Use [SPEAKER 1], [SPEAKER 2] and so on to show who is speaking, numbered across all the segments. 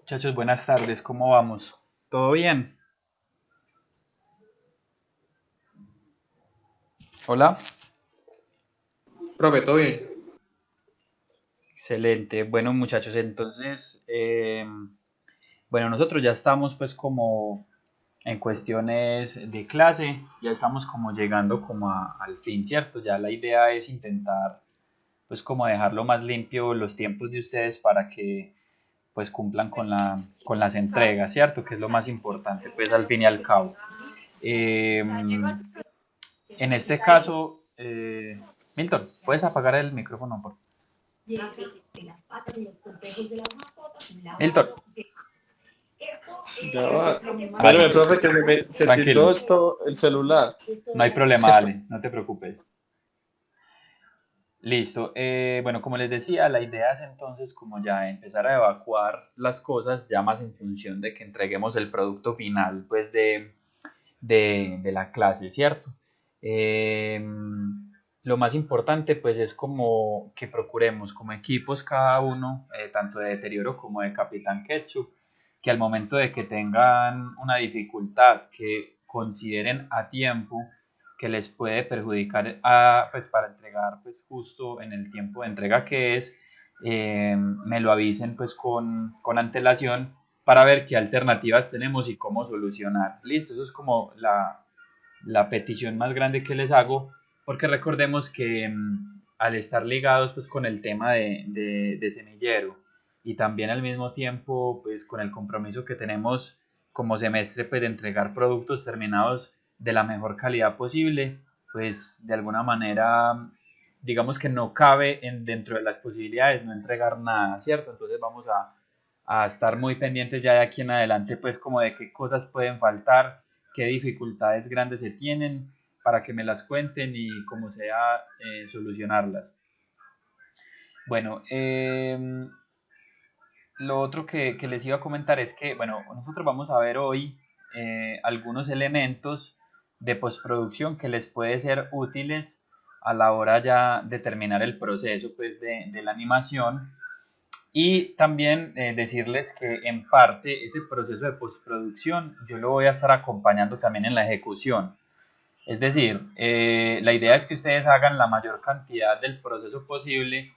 [SPEAKER 1] Muchachos, buenas tardes, ¿cómo vamos? ¿Todo bien? Hola.
[SPEAKER 2] Profe, todo bien.
[SPEAKER 1] Excelente. Bueno, muchachos, entonces, bueno, nosotros ya estamos pues como en cuestiones de clase, ya estamos como llegando como al fin, ¿cierto? Ya la idea es intentar pues como dejarlo más limpio los tiempos de ustedes para que pues cumplan con las entregas, ¿cierto? Que es lo más importante pues al fin y al cabo. Eh, En este caso, Milton, ¿puedes apagar el micrófono, por favor? Milton,
[SPEAKER 2] Ya va. Espérame,
[SPEAKER 1] listo.
[SPEAKER 2] profe, que se tildó
[SPEAKER 1] Tranquilo,
[SPEAKER 2] esto el celular.
[SPEAKER 1] no hay problema, dale, no te preocupes. Listo. Bueno, como les decía, la idea es entonces como ya empezar a evacuar las cosas ya más en función de que entreguemos el producto final, pues de la clase, ¿cierto? Eh, lo más importante pues es como que procuremos como equipos cada uno, tanto de deterioro como de Capitán Ketchup, que al momento de que tengan una dificultad que consideren a tiempo que les puede perjudicar pues para entregar pues justo en el tiempo de entrega que es, me lo avisen pues con antelación para ver qué alternativas tenemos y cómo solucionar. Listo, eso es como la petición más grande que les hago, porque recordemos que al estar ligados pues con el tema de semillero y también al mismo tiempo pues con el compromiso que tenemos como semestre pues de entregar productos terminados de la mejor calidad posible, pues de alguna manera digamos que no cabe dentro de las posibilidades no entregar nada, ¿cierto? Entonces vamos a estar muy pendientes ya de aquí en adelante, pues como de qué cosas pueden faltar, qué dificultades grandes se tienen, para que me las cuenten y como sea solucionarlas. Bueno, lo otro que les iba a comentar es que, bueno, nosotros vamos a ver hoy algunos elementos de postproducción que les puede ser útiles a la hora ya de terminar el proceso pues de la animación y también decirles que en parte ese proceso de postproducción yo lo voy a estar acompañando también en la ejecución. Es decir, la idea es que ustedes hagan la mayor cantidad del proceso posible,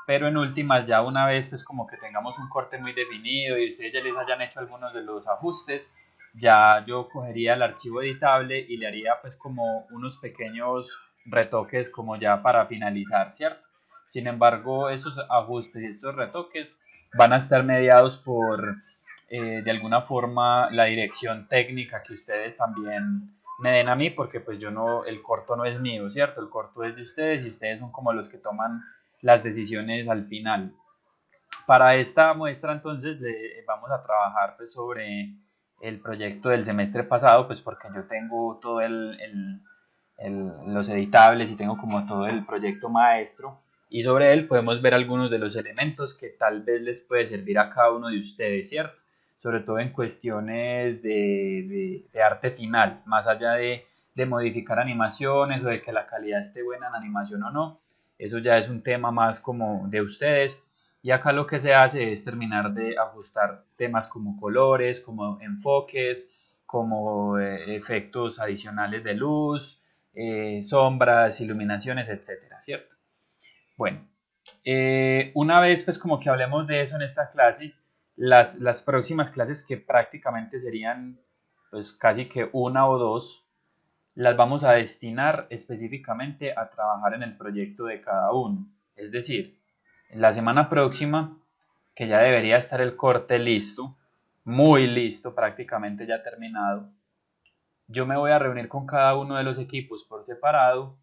[SPEAKER 1] pero en últimas ya una vez pues como que tengamos un corte muy definido y ustedes ya les hayan hecho algunos de los ajustes, ya yo cogería el archivo editable y le haría pues como unos pequeños retoques como ya para finalizar, ¿cierto? Sin embargo, esos ajustes y estos retoques van a estar mediados por de alguna forma la dirección técnica que ustedes también me den a mí, porque pues yo no, el corto no es mío, ¿cierto? El corto es de ustedes y ustedes son como los que toman las decisiones al final. Para esta muestra entonces vamos a trabajar pues sobre el proyecto del semestre pasado, pues porque yo tengo todo los editables y tengo como todo el proyecto maestro y sobre él podemos ver algunos de los elementos que tal vez les puede servir a cada uno de ustedes, ¿cierto? Sobre todo en cuestiones de arte final, más allá de modificar animaciones o de que la calidad esté buena en animación o no, eso ya es un tema más como de ustedes y acá lo que se hace es terminar de ajustar temas como colores, como enfoques, como efectos adicionales de luz, sombras, iluminaciones, etcétera, ¿cierto? Bueno, una vez pues como que hablemos de eso en esta clase, las próximas clases que prácticamente serían pues casi que una o dos, las vamos a destinar específicamente a trabajar en el proyecto de cada uno. Es decir, en la semana próxima, que ya debería estar el corte listo, muy listo, prácticamente ya terminado, yo me voy a reunir con cada uno de los equipos por separado.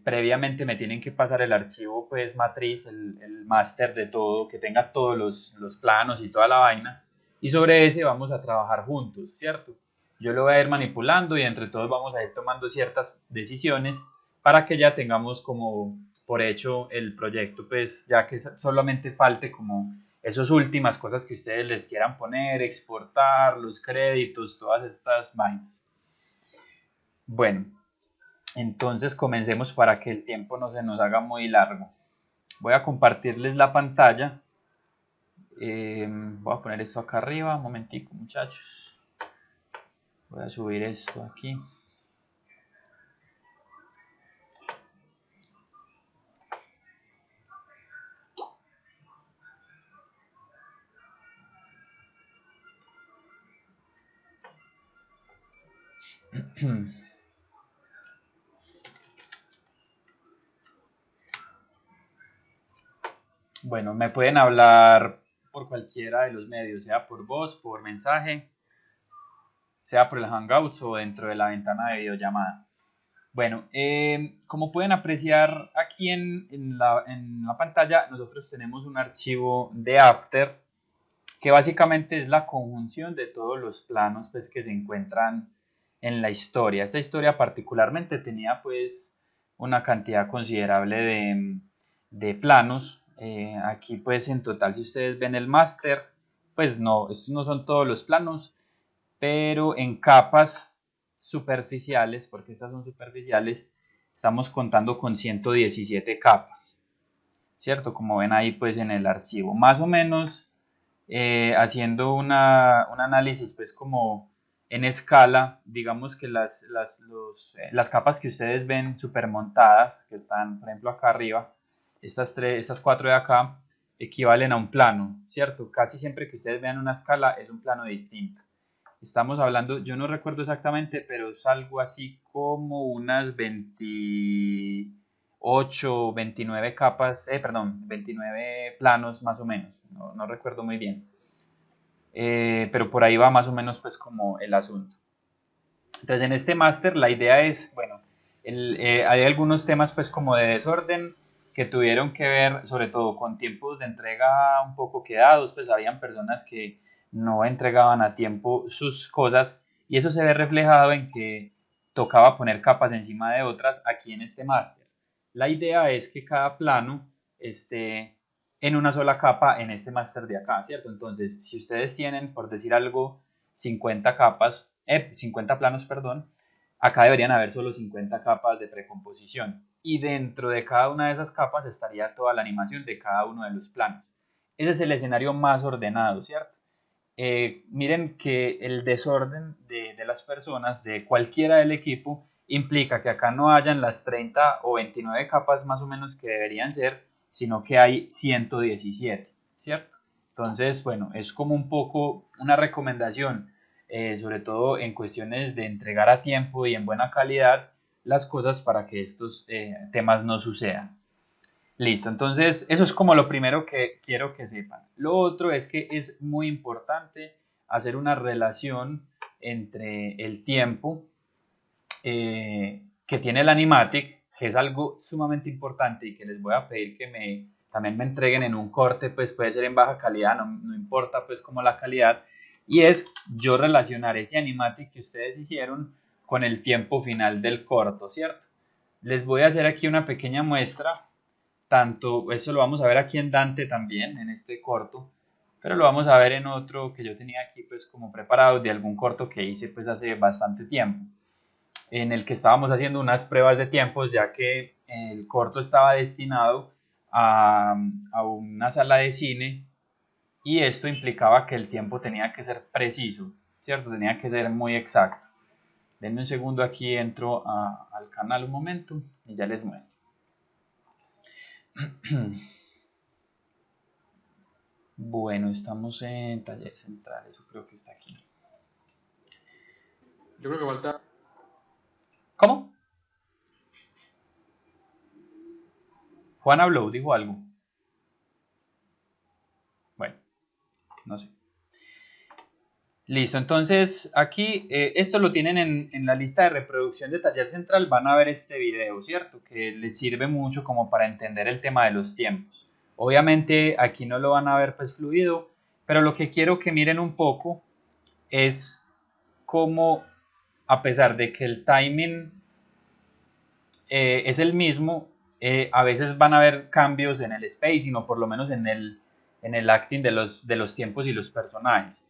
[SPEAKER 1] Previamente me tienen que pasar el archivo pues matriz, el máster de todo, que tenga todos los planos y toda la vaina. Y sobre ese vamos a trabajar juntos, ¿cierto? Yo lo voy a ir manipulando y entre todos vamos a ir tomando ciertas decisiones para que ya tengamos como por hecho el proyecto, pues ya que solamente falte como esas últimas cosas que ustedes les quieran poner, exportar, los créditos, todas estas vainas. Bueno, entonces comencemos para que el tiempo no se nos haga muy largo. Voy a compartirles la pantalla Voy a poner esto acá arriba, un momentico muchachos. Voy a subir esto aquí. Bueno, me pueden hablar por cualquiera de los medios, sea por voz, por mensaje, sea por el Hangouts o dentro de la ventana de videollamada. Bueno, como pueden apreciar aquí en la pantalla, nosotros tenemos un archivo de After que básicamente es la conjunción de todos los planos pues, que se encuentran en la historia. Esta historia particularmente tenía pues una cantidad considerable de planos. Aquí pues en total si ustedes ven el máster, pues no, estos no son todos los planos, pero en capas superficiales, porque estas son superficiales, estamos contando con 117 capas, ¿cierto? Como ven ahí pues en el archivo. Más o menos haciendo un análisis pues como en escala, digamos que las capas que ustedes ven supermontadas, que están por ejemplo acá arriba, estas cuatro de acá, equivalen a un plano, ¿cierto? Casi siempre que ustedes vean una escala es un plano distinto. Estamos hablando, yo no recuerdo exactamente, pero es algo así como unas 28, 29 capas, perdón, 29 planos más o menos, no recuerdo muy bien. Pero por ahí va más o menos pues como el asunto. Entonces en este máster la idea es, bueno, hay algunos temas pues como de desorden que tuvieron que ver sobre todo con tiempos de entrega un poco quedados, pues habían personas que no entregaban a tiempo sus cosas y eso se ve reflejado en que tocaba poner capas encima de otras aquí en este máster. La idea es que cada plano esté en una sola capa en este máster de acá, ¿cierto? Entonces, si ustedes tienen, por decir algo, 50 capas, 50 planos, perdón, acá deberían haber solo 50 capas de precomposición y dentro de cada una de esas capas estaría toda la animación de cada uno de los planos. Ese es el escenario más ordenado, ¿cierto? Miren que el desorden de las personas, de cualquiera del equipo, implica que acá no hayan las 30 o 29 capas más o menos que deberían ser, sino que hay 117, ¿cierto? Entonces, bueno, es como un poco una recomendación, sobre todo en cuestiones de entregar a tiempo y en buena calidad las cosas para que estos temas no sucedan. Listo, entonces eso es como lo primero que quiero que sepan. Lo otro es que es muy importante hacer una relación entre el tiempo que tiene el animatic, que es algo sumamente importante y que les voy a pedir que también me entreguen en un corte, pues puede ser en baja calidad, no importa pues como la calidad, y es yo relacionar ese animatic que ustedes hicieron con el tiempo final del corto, ¿cierto? Les voy a hacer aquí una pequeña muestra tanto, eso lo vamos a ver aquí en Dante también, en este corto, pero lo vamos a ver en otro que yo tenía aquí pues como preparado de algún corto que hice pues hace bastante tiempo, en el que estábamos haciendo unas pruebas de tiempos ya que el corto estaba destinado a una sala de cine y esto implicaba que el tiempo tenía que ser preciso, ¿cierto? Tenía que ser muy exacto. Denme un segundo aquí, entro al canal un momento y ya les muestro. Bueno, estamos en taller central, eso creo que está aquí.
[SPEAKER 2] Yo creo que falta.
[SPEAKER 1] ¿Cómo? Juan habló, dijo algo. Bueno, no sé. Listo, entonces aquí esto lo tienen en la lista de reproducción de taller central, van a ver este video, ¿cierto? Que les sirve mucho como para entender el tema de los tiempos. Obviamente aquí no lo van a ver pues fluido, pero lo que quiero que miren un poco es cómo a pesar de que el timing es el mismo, a veces van a haber cambios en el spacing o por lo menos en el acting de los tiempos y los personajes.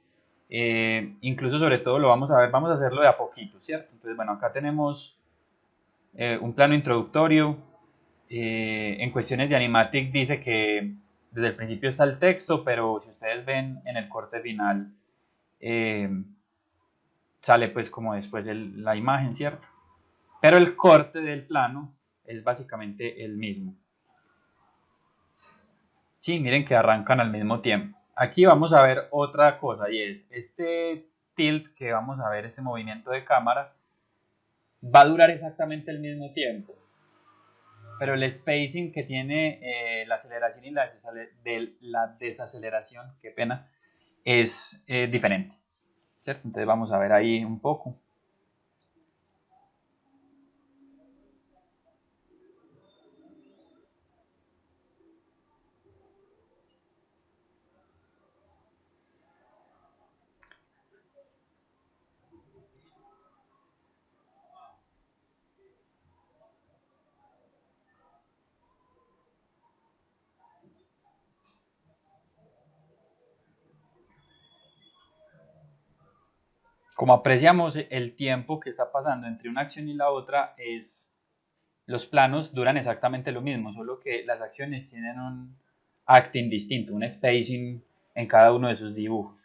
[SPEAKER 1] Incluso sobre todo lo vamos a ver, vamos a hacerlo de a poquito, ¿cierto? Entonces, bueno, acá tenemos un plano introductorio. En cuestiones de animatic dice que desde el principio está el texto, pero si ustedes ven en el corte final, eh, sale pues como después la imagen, ¿cierto? Pero el corte del plano es básicamente el mismo. Sí, miren que arrancan al mismo tiempo. Aquí vamos a ver otra cosa y es este tilt que vamos a ver, ese movimiento de cámara, va a durar exactamente el mismo tiempo, pero el spacing que tiene la aceleración y la desaceleración, qué pena, es diferente, ¿cierto? Entonces vamos a ver ahí un poco. Como apreciamos, el tiempo que está pasando entre una acción y la otra los planos duran exactamente lo mismo, solo que las acciones tienen un acting distinto, un spacing en cada uno de sus dibujos.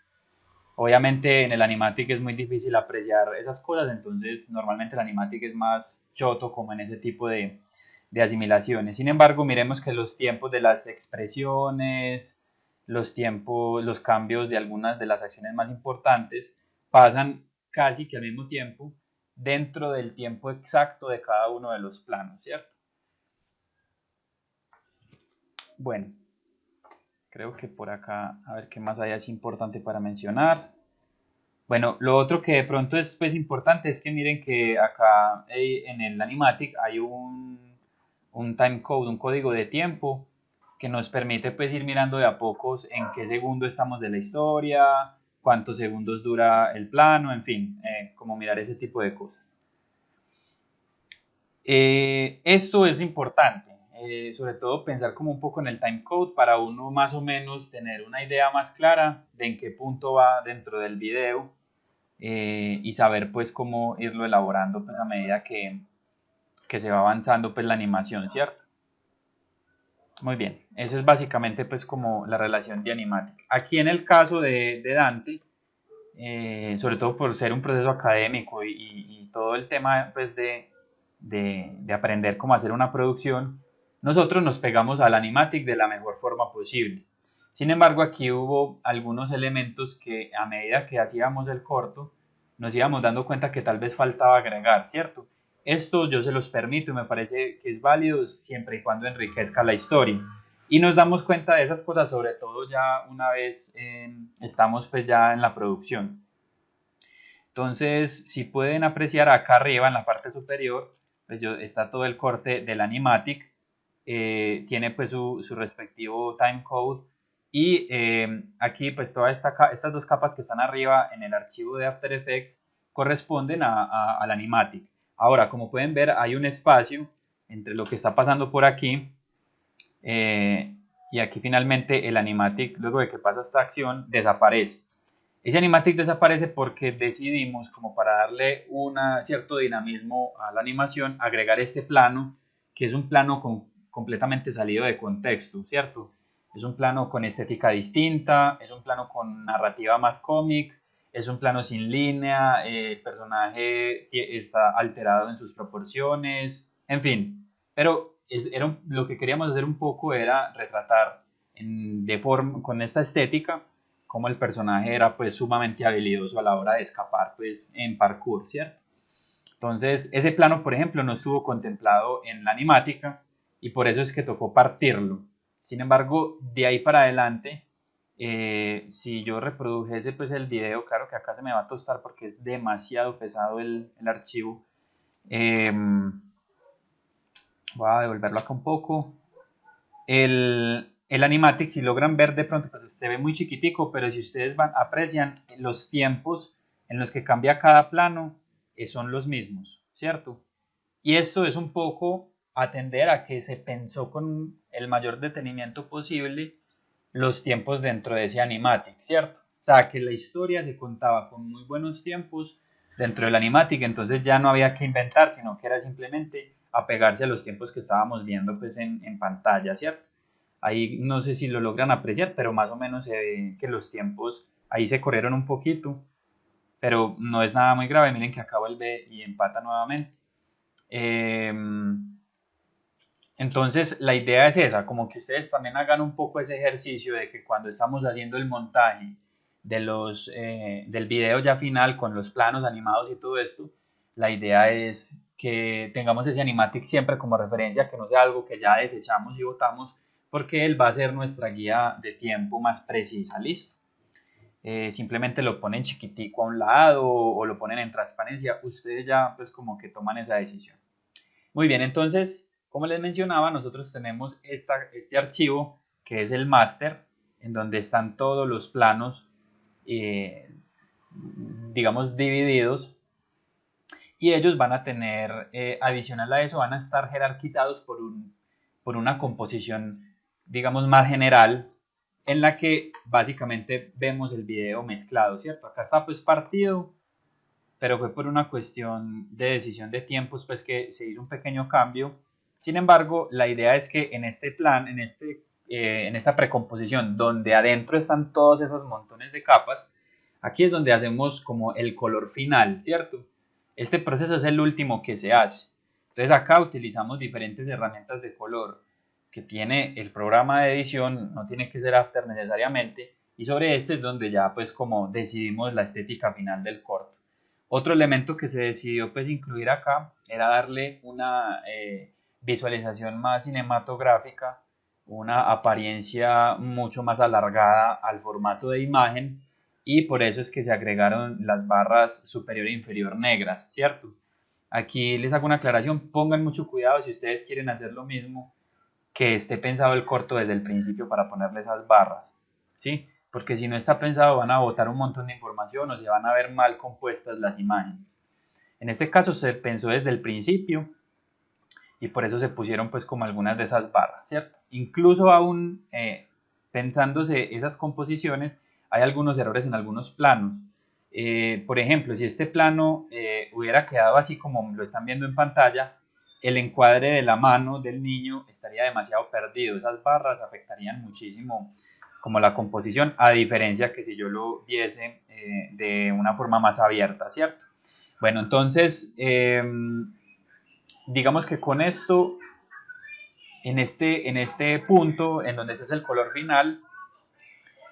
[SPEAKER 1] Obviamente en el animatic es muy difícil apreciar esas cosas, entonces normalmente el animatic es más choto como en ese tipo de asimilaciones. Sin embargo, miremos que los tiempos de las expresiones, los cambios de algunas de las acciones más importantes pasan casi que al mismo tiempo dentro del tiempo exacto de cada uno de los planos, ¿cierto? Bueno, creo que por acá, a ver qué más hay así importante para mencionar. Bueno, lo otro que de pronto es pues, importante es que miren que acá en el animatic hay un timecode, un código de tiempo que nos permite pues ir mirando de a pocos en qué segundo estamos de la historia, cuántos segundos dura el plano, en fin, como mirar ese tipo de cosas. Esto es importante, sobre todo pensar como un poco en el timecode para uno más o menos tener una idea más clara de en qué punto va dentro del video y saber pues cómo irlo elaborando pues a medida que se va avanzando pues la animación, ¿cierto? Muy bien, esa es básicamente pues como la relación de animatic. Aquí en el caso de Dante, sobre todo por ser un proceso académico y todo el tema pues de aprender cómo hacer una producción, nosotros nos pegamos al animatic de la mejor forma posible. Sin embargo, aquí hubo algunos elementos que a medida que hacíamos el corto, nos íbamos dando cuenta que tal vez faltaba agregar, ¿cierto? Esto yo se los permito y me parece que es válido siempre y cuando enriquezca la historia. Y nos damos cuenta de esas cosas, sobre todo ya una vez estamos pues ya en la producción. Entonces, si pueden apreciar acá arriba en la parte superior, pues está todo el corte del animatic, tiene pues su respectivo timecode y aquí pues todas estas dos capas que están arriba en el archivo de After Effects corresponden al animatic. Ahora, como pueden ver, hay un espacio entre lo que está pasando por aquí y aquí finalmente el animatic, luego de que pasa esta acción, desaparece. Ese animatic desaparece porque decidimos, como para darle un cierto dinamismo a la animación, agregar este plano, que es un plano completamente salido de contexto, ¿cierto? Es un plano con estética distinta, es un plano con narrativa más cómic, es un plano sin línea, el personaje está alterado en sus proporciones, en fin. Pero lo que queríamos hacer un poco era retratar con esta estética como el personaje era pues sumamente habilidoso a la hora de escapar pues en parkour, ¿cierto? Entonces ese plano, por ejemplo, no estuvo contemplado en la animática y por eso es que tocó partirlo. Sin embargo, de ahí para adelante, si yo reprodujese pues el video, claro que acá se me va a tostar porque es demasiado pesado el archivo. Voy a devolverlo acá un poco. El animatic, si logran ver de pronto, pues se ve muy chiquitico, pero si ustedes aprecian los tiempos en los que cambia cada plano, son los mismos, ¿cierto? Y esto es un poco atender a que se pensó con el mayor detenimiento posible los tiempos dentro de ese animatic, ¿cierto? O sea, que la historia se contaba con muy buenos tiempos dentro del animatic, entonces ya no había que inventar, sino que era simplemente apegarse a los tiempos que estábamos viendo pues en pantalla, ¿cierto? Ahí no sé si lo logran apreciar, pero más o menos se ve que los tiempos ahí se corrieron un poquito, pero no es nada muy grave. Miren que acá vuelve y empata nuevamente. Entonces la idea es esa, como que ustedes también hagan un poco ese ejercicio de que cuando estamos haciendo el montaje del video ya final con los planos animados y todo esto, la idea es que tengamos ese animatic siempre como referencia, que no sea algo que ya desechamos y botamos, porque él va a ser nuestra guía de tiempo más precisa, listo. Simplemente lo ponen chiquitico a un lado o lo ponen en transparencia, ustedes ya pues como que toman esa decisión. Muy bien, entonces, como les mencionaba, nosotros tenemos este archivo que es el master, en donde están todos los planos, digamos, divididos, y ellos van a tener, adicional a eso, van a estar jerarquizados por una composición, digamos, más general, en la que básicamente vemos el video mezclado, ¿cierto? Acá está pues partido, pero fue por una cuestión de decisión de tiempos, pues que se hizo un pequeño cambio. Sin embargo, la idea es que en este plan, en esta precomposición, donde adentro están todos esos montones de capas, aquí es donde hacemos como el color final, ¿cierto? Este proceso es el último que se hace. Entonces acá utilizamos diferentes herramientas de color que tiene el programa de edición, no tiene que ser After necesariamente, y sobre este es donde ya pues como decidimos la estética final del corto. Otro elemento que se decidió pues incluir acá era darle una visualización más cinematográfica, una apariencia mucho más alargada al formato de imagen, y por eso es que se agregaron las barras superior e inferior negras, ¿cierto? Aquí les hago una aclaración, pongan mucho cuidado si ustedes quieren hacer lo mismo, que esté pensado el corto desde el principio para ponerle esas barras, ¿sí? Porque si no está pensado van a botar un montón de información o se van a ver mal compuestas las imágenes. En este caso se pensó desde el principio y por eso se pusieron pues como algunas de esas barras, ¿cierto? Incluso aún pensándose esas composiciones, hay algunos errores en algunos planos. Por ejemplo, si este plano hubiera quedado así como lo están viendo en pantalla, el encuadre de la mano del niño estaría demasiado perdido. Esas barras afectarían muchísimo como la composición, a diferencia que si yo lo viese de una forma más abierta, ¿cierto? Bueno, entonces, digamos que con esto, en este punto, en donde ese es el color final,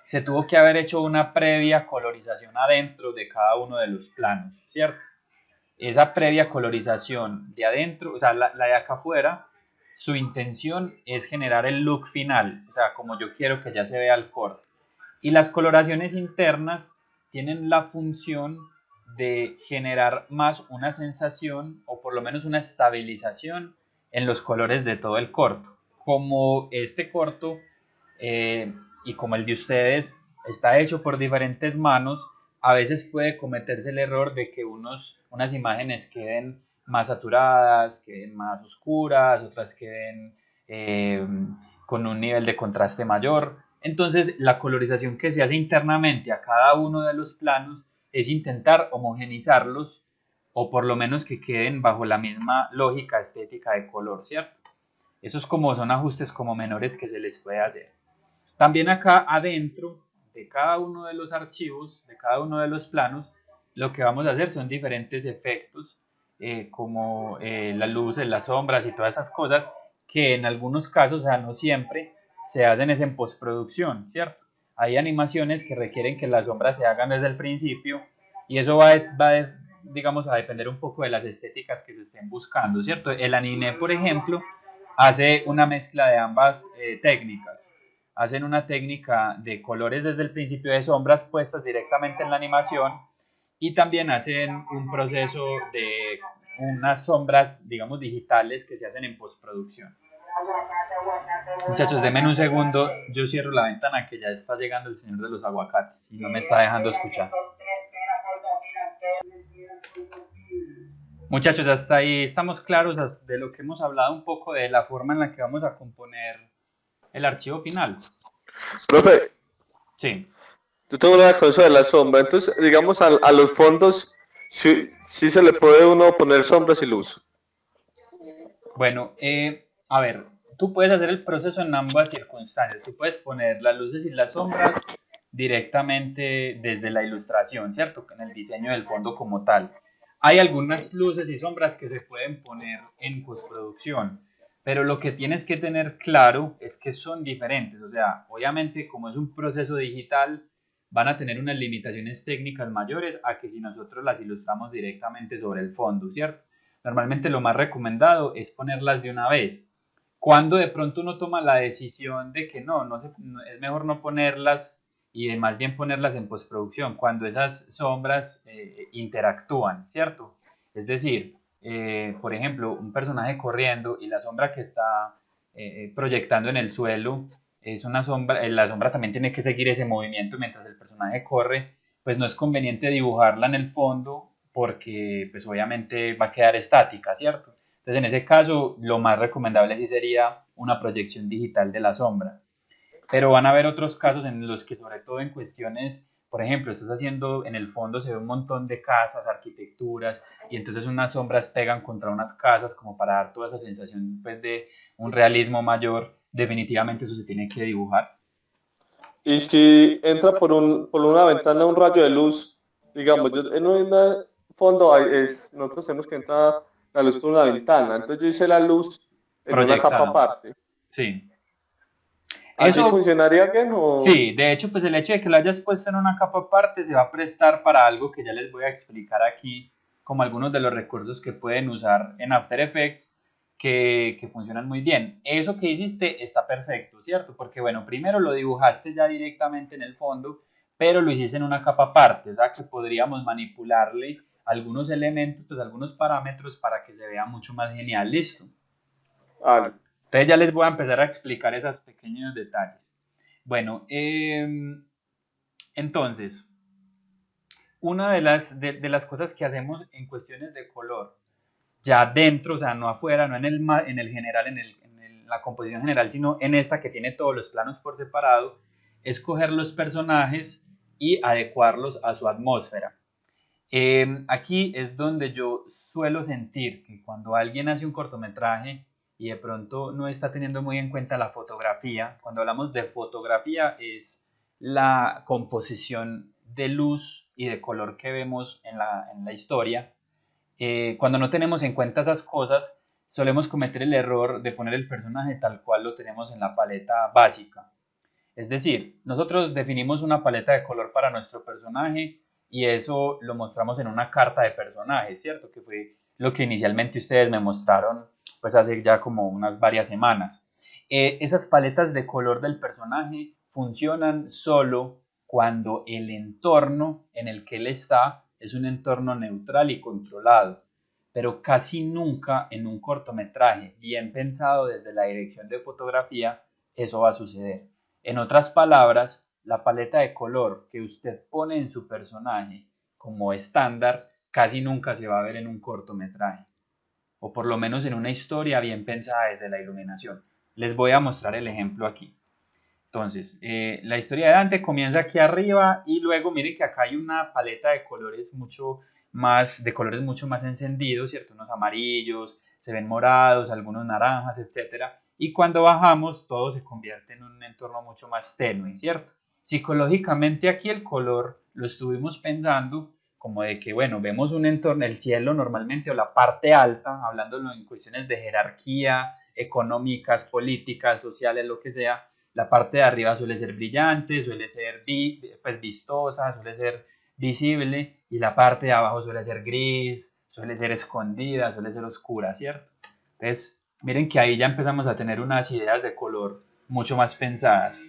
[SPEAKER 1] se tuvo que haber hecho una previa colorización adentro de cada uno de los planos, ¿cierto? Esa previa colorización de adentro, o sea, la de acá afuera, su intención es generar el look final, o sea, como yo quiero que ya se vea el corte. Y las coloraciones internas tienen la función de generar más una sensación o por lo menos una estabilización en los colores de todo el corto. Como este corto y como el de ustedes está hecho por diferentes manos, a veces puede cometerse el error de que unas imágenes queden más saturadas, queden más oscuras, otras queden con un nivel de contraste mayor. Entonces, la colorización que se hace internamente a cada uno de los planos es intentar homogenizarlos o por lo menos que queden bajo la misma lógica estética de color, ¿cierto? Esos como son ajustes como menores que se les puede hacer. También acá adentro de cada uno de los archivos, de cada uno de los planos, lo que vamos a hacer son diferentes efectos, como las luces, las sombras y todas esas cosas que en algunos casos, o sea, no siempre, se hacen es en postproducción, ¿cierto? Hay animaciones que requieren que las sombras se hagan desde el principio y eso digamos, a depender un poco de las estéticas que se estén buscando, ¿cierto? El anime, por ejemplo, hace una mezcla de ambas técnicas. Hacen una técnica de colores desde el principio, de sombras puestas directamente en la animación, y también hacen un proceso de unas sombras, digamos, digitales que se hacen en postproducción. Muchachos, denme un segundo, yo cierro la ventana que ya está llegando el señor de los aguacates y no me está dejando escuchar. Muchachos, hasta ahí estamos claros de lo que hemos hablado un poco de la forma en la que vamos a componer el archivo final.
[SPEAKER 2] Profe,
[SPEAKER 1] Sí.
[SPEAKER 2] yo tengo una cosa de la sombra, entonces digamos a los fondos sí se le puede uno poner sombras y luz.
[SPEAKER 1] Bueno, a ver, tú puedes hacer el proceso en ambas circunstancias. Tú puedes poner las luces y las sombras directamente desde la ilustración, ¿cierto? En el diseño del fondo como tal. Hay algunas luces y sombras que se pueden poner en postproducción, pero lo que tienes que tener claro es que son diferentes. O sea, obviamente como es un proceso digital, van a tener unas limitaciones técnicas mayores a que si nosotros las ilustramos directamente sobre el fondo, ¿cierto? Normalmente lo más recomendado es ponerlas de una vez. Cuando de pronto uno toma la decisión de que es mejor no ponerlas y de más bien ponerlas en postproducción, cuando esas sombras interactúan, ¿cierto? Es decir, por ejemplo, un personaje corriendo y la sombra que está proyectando en el suelo es una sombra, la sombra también tiene que seguir ese movimiento mientras el personaje corre, pues no es conveniente dibujarla en el fondo porque pues obviamente va a quedar estática, ¿cierto? Entonces en ese caso lo más recomendable sí sería una proyección digital de la sombra. Pero van a haber otros casos en los que sobre todo en cuestiones, por ejemplo, estás haciendo, en el fondo se ve un montón de casas, arquitecturas, y entonces unas sombras pegan contra unas casas como para dar toda esa sensación pues, de un realismo mayor, definitivamente eso se tiene que dibujar.
[SPEAKER 2] Y si entra por una ventana un rayo de luz, digamos, yo en un fondo nosotros tenemos que entrar la luz por una ventana, entonces yo hice la luz en una capa
[SPEAKER 1] Proyectada.
[SPEAKER 2] aparte.
[SPEAKER 1] Sí.
[SPEAKER 2] ¿Así
[SPEAKER 1] Eso,
[SPEAKER 2] funcionaría bien o...?
[SPEAKER 1] sí, de hecho, pues el hecho de que lo hayas puesto en una capa aparte se va a prestar para algo que ya les voy a explicar aquí, como algunos de los recursos que pueden usar en After Effects que funcionan muy bien. Eso que hiciste está perfecto, ¿cierto? Porque, bueno, primero lo dibujaste ya directamente en el fondo, pero lo hiciste en una capa aparte, o sea que podríamos manipularle algunos elementos, pues algunos parámetros para que se vea mucho más genial, listo.
[SPEAKER 2] Ah,
[SPEAKER 1] Entonces ya les voy a empezar a explicar esos pequeños detalles. Bueno, entonces, una de las cosas que hacemos en cuestiones de color, ya dentro, o sea, no afuera, no en el general, la composición general, sino en esta que tiene todos los planos por separado, es coger los personajes y adecuarlos a su atmósfera. Aquí es donde yo suelo sentir que cuando alguien hace un cortometraje y de pronto no está teniendo muy en cuenta la fotografía, cuando hablamos de fotografía es la composición de luz y de color que vemos en la historia. Cuando no tenemos en cuenta esas cosas, solemos cometer el error de poner el personaje tal cual lo tenemos en la paleta básica. Es decir, nosotros definimos una paleta de color para nuestro personaje y eso lo mostramos en una carta de personaje, ¿cierto? Que fue lo que inicialmente ustedes me mostraron pues hace ya como unas varias semanas. Esas paletas de color del personaje funcionan solo cuando el entorno en el que él está es un entorno neutral y controlado, pero casi nunca en un cortometraje bien pensado desde la dirección de fotografía eso va a suceder. En otras palabras, la paleta de color que usted pone en su personaje como estándar casi nunca se va a ver en un cortometraje, o por lo menos en una historia bien pensada desde la iluminación. Les voy a mostrar el ejemplo aquí. Entonces, la historia de Dante comienza aquí arriba y luego miren que acá hay una paleta de colores mucho más encendidos, ¿cierto? Unos amarillos, se ven morados, algunos naranjas, etcétera. Y cuando bajamos, todo se convierte en un entorno mucho más tenue, ¿cierto? Psicológicamente aquí el color lo estuvimos pensando como de que, bueno, vemos un entorno, el cielo normalmente o la parte alta, hablando en cuestiones de jerarquía, económicas, políticas, sociales, lo que sea, la parte de arriba suele ser brillante, suele ser pues, vistosa, suele ser visible y la parte de abajo suele ser gris, suele ser escondida, suele ser oscura, ¿cierto? Entonces, miren que ahí ya empezamos a tener unas ideas de color mucho más pensadas.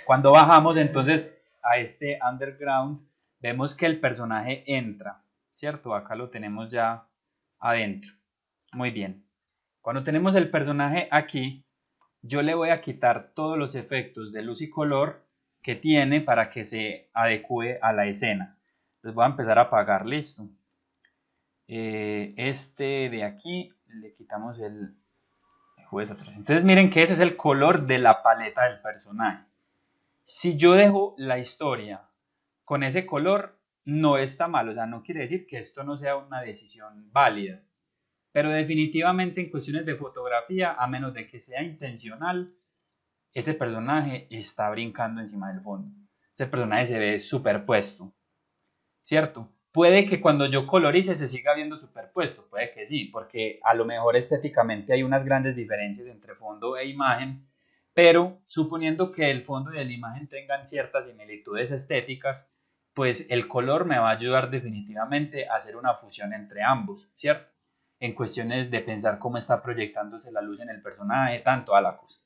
[SPEAKER 1] Cuando bajamos entonces a este underground, vemos que el personaje entra, ¿cierto? Acá lo tenemos ya adentro. Muy bien. Cuando tenemos el personaje aquí, yo le voy a quitar todos los efectos de luz y color que tiene para que se adecue a la escena. Entonces voy a empezar a apagar, listo. Este de aquí le quitamos el juego de saturación. Entonces miren que ese es el color de la paleta del personaje. Si yo dejo la historia con ese color, no está mal, o sea, no quiere decir que esto no sea una decisión válida. pero definitivamente en cuestiones de fotografía, a menos de que sea intencional, ese personaje está brincando encima del fondo. Ese personaje se ve superpuesto, ¿cierto? Puede que cuando yo colorice se siga viendo superpuesto, puede que sí, porque a lo mejor estéticamente hay unas grandes diferencias entre fondo e imagen, pero suponiendo que el fondo y la imagen tengan ciertas similitudes estéticas, pues el color me va a ayudar definitivamente a hacer una fusión entre ambos, ¿cierto? En cuestiones de pensar cómo está proyectándose la luz en el personaje, tanto a la cosa.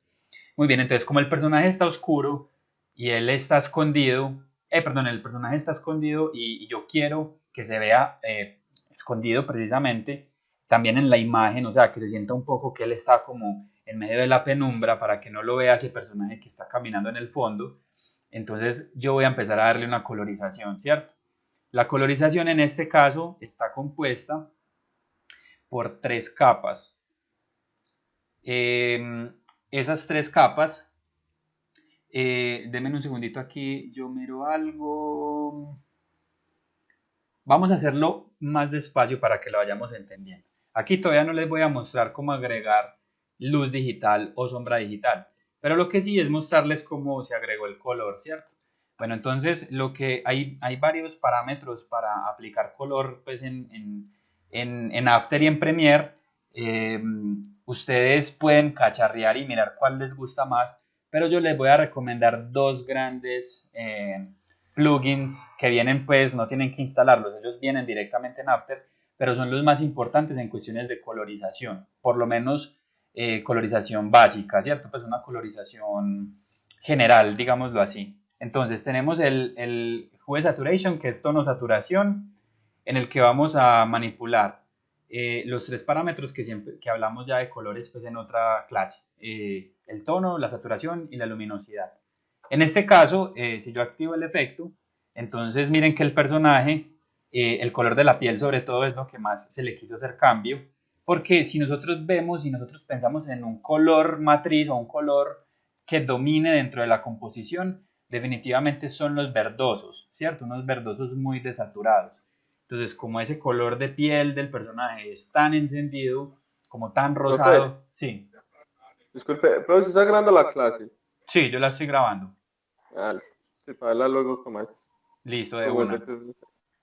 [SPEAKER 1] Muy bien, entonces como el personaje está oscuro y él está escondido, perdón, el personaje está escondido y yo quiero que se vea escondido precisamente también en la imagen, o sea, que se sienta un poco que él está como en medio de la penumbra para que no lo vea ese personaje que está caminando en el fondo. Entonces yo voy a empezar a darle una colorización, ¿cierto? La colorización en este caso está compuesta por tres capas. Esas tres capas, denme un segundito aquí, yo miro algo. Vamos a hacerlo más despacio para que lo vayamos entendiendo. Aquí todavía no les voy a mostrar cómo agregar luz digital o sombra digital, pero lo que sí es mostrarles cómo se agregó el color, ¿cierto? Bueno, entonces lo que hay varios parámetros para aplicar color pues en After y en Premiere. Eh, Ustedes pueden cacharrear y mirar cuál les gusta más, pero yo les voy a recomendar dos grandes plugins que vienen, pues no tienen que instalarlos, ellos vienen directamente en After, pero son los más importantes en cuestiones de colorización, por lo menos colorización básica, ¿cierto? Pues una colorización general, digámoslo así. Entonces tenemos el Hue Saturation, que es tono saturación, en el que vamos a manipular los tres parámetros que hablamos ya de colores pues en otra clase, el tono, la saturación y la luminosidad. En este caso, si yo activo el efecto, entonces miren que el personaje, el color de la piel sobre todo es lo que más se le quiso hacer cambio, porque si nosotros vemos y nosotros pensamos en un color matriz o un color que domine dentro de la composición, definitivamente son los verdosos, ¿cierto? Unos verdosos muy desaturados. Entonces, como ese color de piel del personaje es tan encendido, como tan
[SPEAKER 2] Profe,
[SPEAKER 1] rosado, sí,
[SPEAKER 2] disculpe, pero se está grabando la clase.
[SPEAKER 1] sí, yo la estoy grabando.
[SPEAKER 2] Ah, listo. Sí, para verla luego como es.
[SPEAKER 1] Listo, de
[SPEAKER 2] Como es
[SPEAKER 1] una.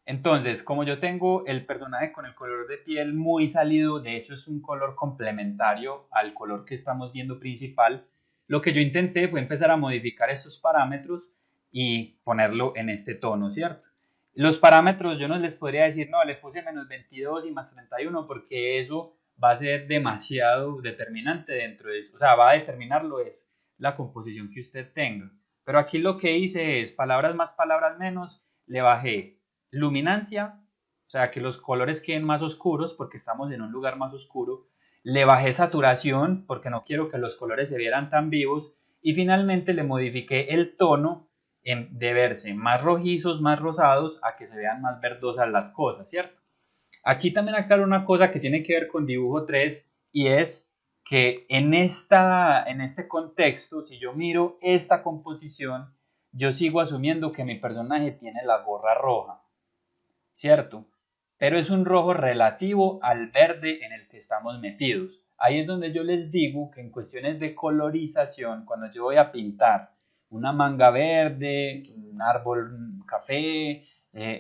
[SPEAKER 1] Entonces, como yo tengo el personaje con el color de piel muy salido, de hecho es un color complementario al color que estamos viendo principal, lo que yo intenté fue empezar a modificar estos parámetros y ponerlo en este tono, ¿cierto? Los parámetros yo no les podría decir, no, le puse menos 22 y más 31 porque eso va a ser demasiado determinante dentro de eso, o sea, va a determinarlo es la composición que usted tenga. Pero aquí lo que hice es palabras más, palabras menos, le bajé luminancia, o sea, que los colores queden más oscuros porque estamos en un lugar más oscuro. Le bajé saturación porque no quiero que los colores se vieran tan vivos. Y finalmente le modifiqué el tono de verse más rojizos, más rosados, a que se vean más verdosas las cosas, ¿cierto? Aquí también aclaro una cosa que tiene que ver con dibujo 3 y es que en este contexto, si yo miro esta composición, yo sigo asumiendo que mi personaje tiene la gorra roja. ¿Cierto? Pero es un rojo relativo al verde en el que estamos metidos. Ahí es donde yo les digo que en cuestiones de colorización, cuando yo voy a pintar una manga verde, un árbol café,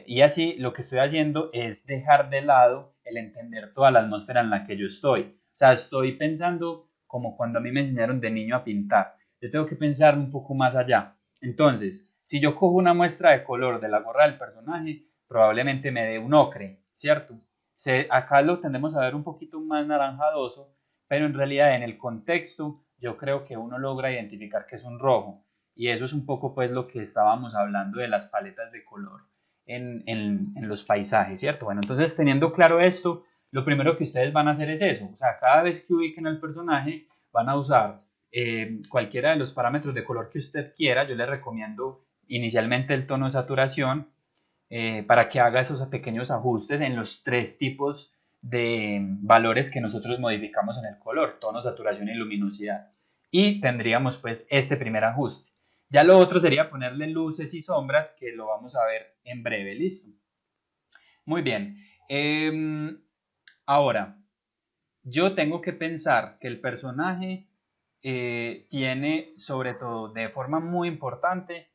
[SPEAKER 1] y así, lo que estoy haciendo es dejar de lado el entender toda la atmósfera en la que yo estoy. O sea, estoy pensando como cuando a mí me enseñaron de niño a pintar. Yo tengo que pensar un poco más allá. Entonces, si yo cojo una muestra de color de la gorra del personaje, probablemente me dé un ocre, ¿cierto? Acá lo tendemos a ver un poquito más naranjadoso, pero en realidad en el contexto yo creo que uno logra identificar que es un rojo. Y eso es un poco pues lo que estábamos hablando de las paletas de color en los paisajes, ¿cierto? Bueno, entonces teniendo claro esto, lo primero que ustedes van a hacer es eso. O sea, cada vez que ubiquen al personaje, van a usar cualquiera de los parámetros de color que usted quiera. Yo les recomiendo inicialmente el tono de saturación, para que haga esos pequeños ajustes en los tres tipos de valores que nosotros modificamos en el color, tono, saturación y luminosidad. Y tendríamos pues este primer ajuste. Ya lo otro sería ponerle luces y sombras, que lo vamos a ver en breve, ¿listo? Muy bien. Ahora, yo tengo que pensar que el personaje tiene, sobre todo de forma muy importante,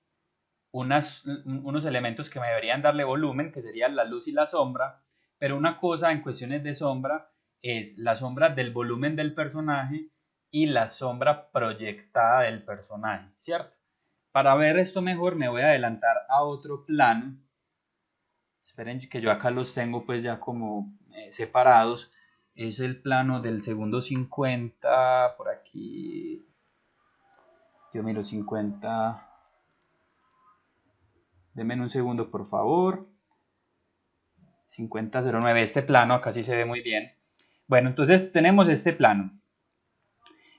[SPEAKER 1] unos elementos que me deberían darle volumen, que serían la luz y la sombra, pero una cosa en cuestiones de sombra es la sombra del volumen del personaje y la sombra proyectada del personaje, ¿cierto? Para ver esto mejor me voy a adelantar a otro plano. Esperen que yo acá los tengo pues ya como separados. Es el plano del segundo 50, por aquí. Yo miro 50. Denme un segundo, por favor. 5009, este plano, acá sí se ve muy bien. Bueno, entonces tenemos este plano.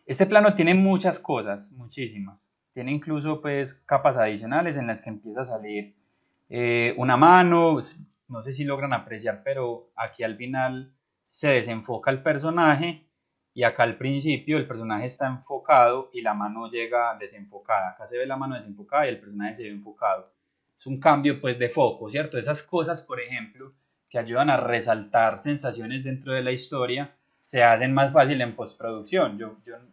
[SPEAKER 1] Este plano tiene muchas cosas, muchísimas. Tiene incluso pues capas adicionales en las que empieza a salir una mano. No sé si logran apreciar, pero aquí al final se desenfoca el personaje y acá al principio el personaje está enfocado y la mano llega desenfocada. Acá se ve la mano desenfocada y el personaje se ve enfocado. Es un cambio pues de foco, ¿cierto? Esas cosas, por ejemplo, que ayudan a resaltar sensaciones dentro de la historia, se hacen más fácil en postproducción.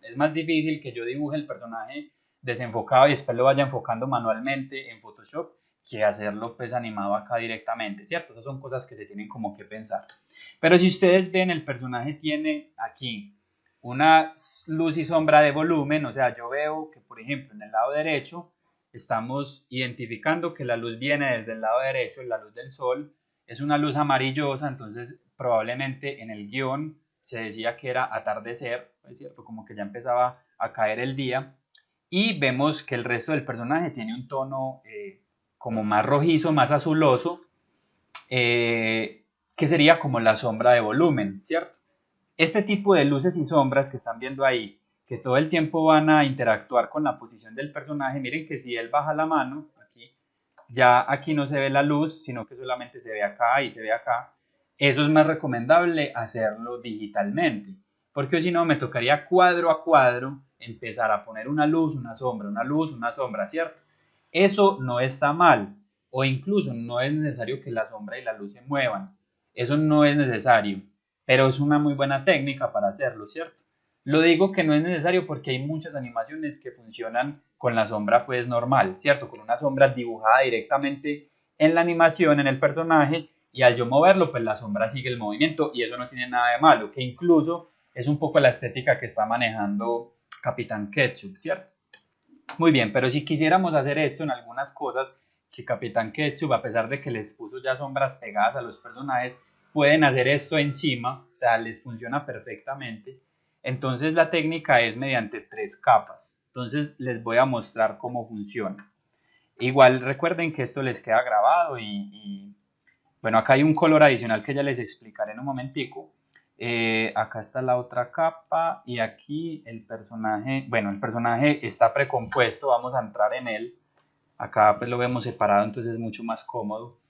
[SPEAKER 1] Es más difícil que yo dibuje el personaje desenfocado y después lo vaya enfocando manualmente en Photoshop que hacerlo pues animado acá directamente, ¿cierto? Esas son cosas que se tienen como que pensar. Pero si ustedes ven, el personaje tiene aquí una luz y sombra de volumen, o sea, yo veo que, por ejemplo, en el lado derecho estamos identificando que la luz viene desde el lado derecho, la luz del sol, es una luz amarillosa, entonces probablemente en el guión se decía que era atardecer, es cierto, como que ya empezaba a caer el día, y vemos que el resto del personaje tiene un tono como más rojizo, más azuloso, que sería como la sombra de volumen, ¿cierto? Este tipo de luces y sombras que están viendo ahí, que todo el tiempo van a interactuar con la posición del personaje, miren que si él baja la mano, aquí, ya aquí no se ve la luz, sino que solamente se ve acá y se ve acá. Eso es más recomendable hacerlo digitalmente, porque si no me tocaría cuadro a cuadro empezar a poner una luz, una sombra, una luz, una sombra, ¿cierto? Eso no está mal, o incluso no es necesario que la sombra y la luz se muevan. Eso no es necesario, pero es una muy buena técnica para hacerlo, ¿cierto? Lo digo que no es necesario porque hay muchas animaciones que funcionan con la sombra pues normal, ¿cierto? Con una sombra dibujada directamente en la animación, en el personaje, y al yo moverlo, pues la sombra sigue el movimiento y eso no tiene nada de malo, que incluso es un poco la estética que está manejando Capitán Ketchup, ¿cierto? Muy bien, pero si quisiéramos hacer esto en algunas cosas que Capitán Ketchup, a pesar de que les puso ya sombras pegadas a los personajes, pueden hacer esto encima, o sea, les funciona perfectamente. Entonces la técnica es mediante 3 capas. Entonces les voy a mostrar cómo funciona. Igual recuerden que esto les queda grabado bueno, acá hay un color adicional que ya les explicaré en un momentico. Acá está la otra capa y aquí el personaje, bueno, el personaje está precompuesto, vamos a entrar en él. Acá pues lo vemos separado, entonces es mucho más cómodo.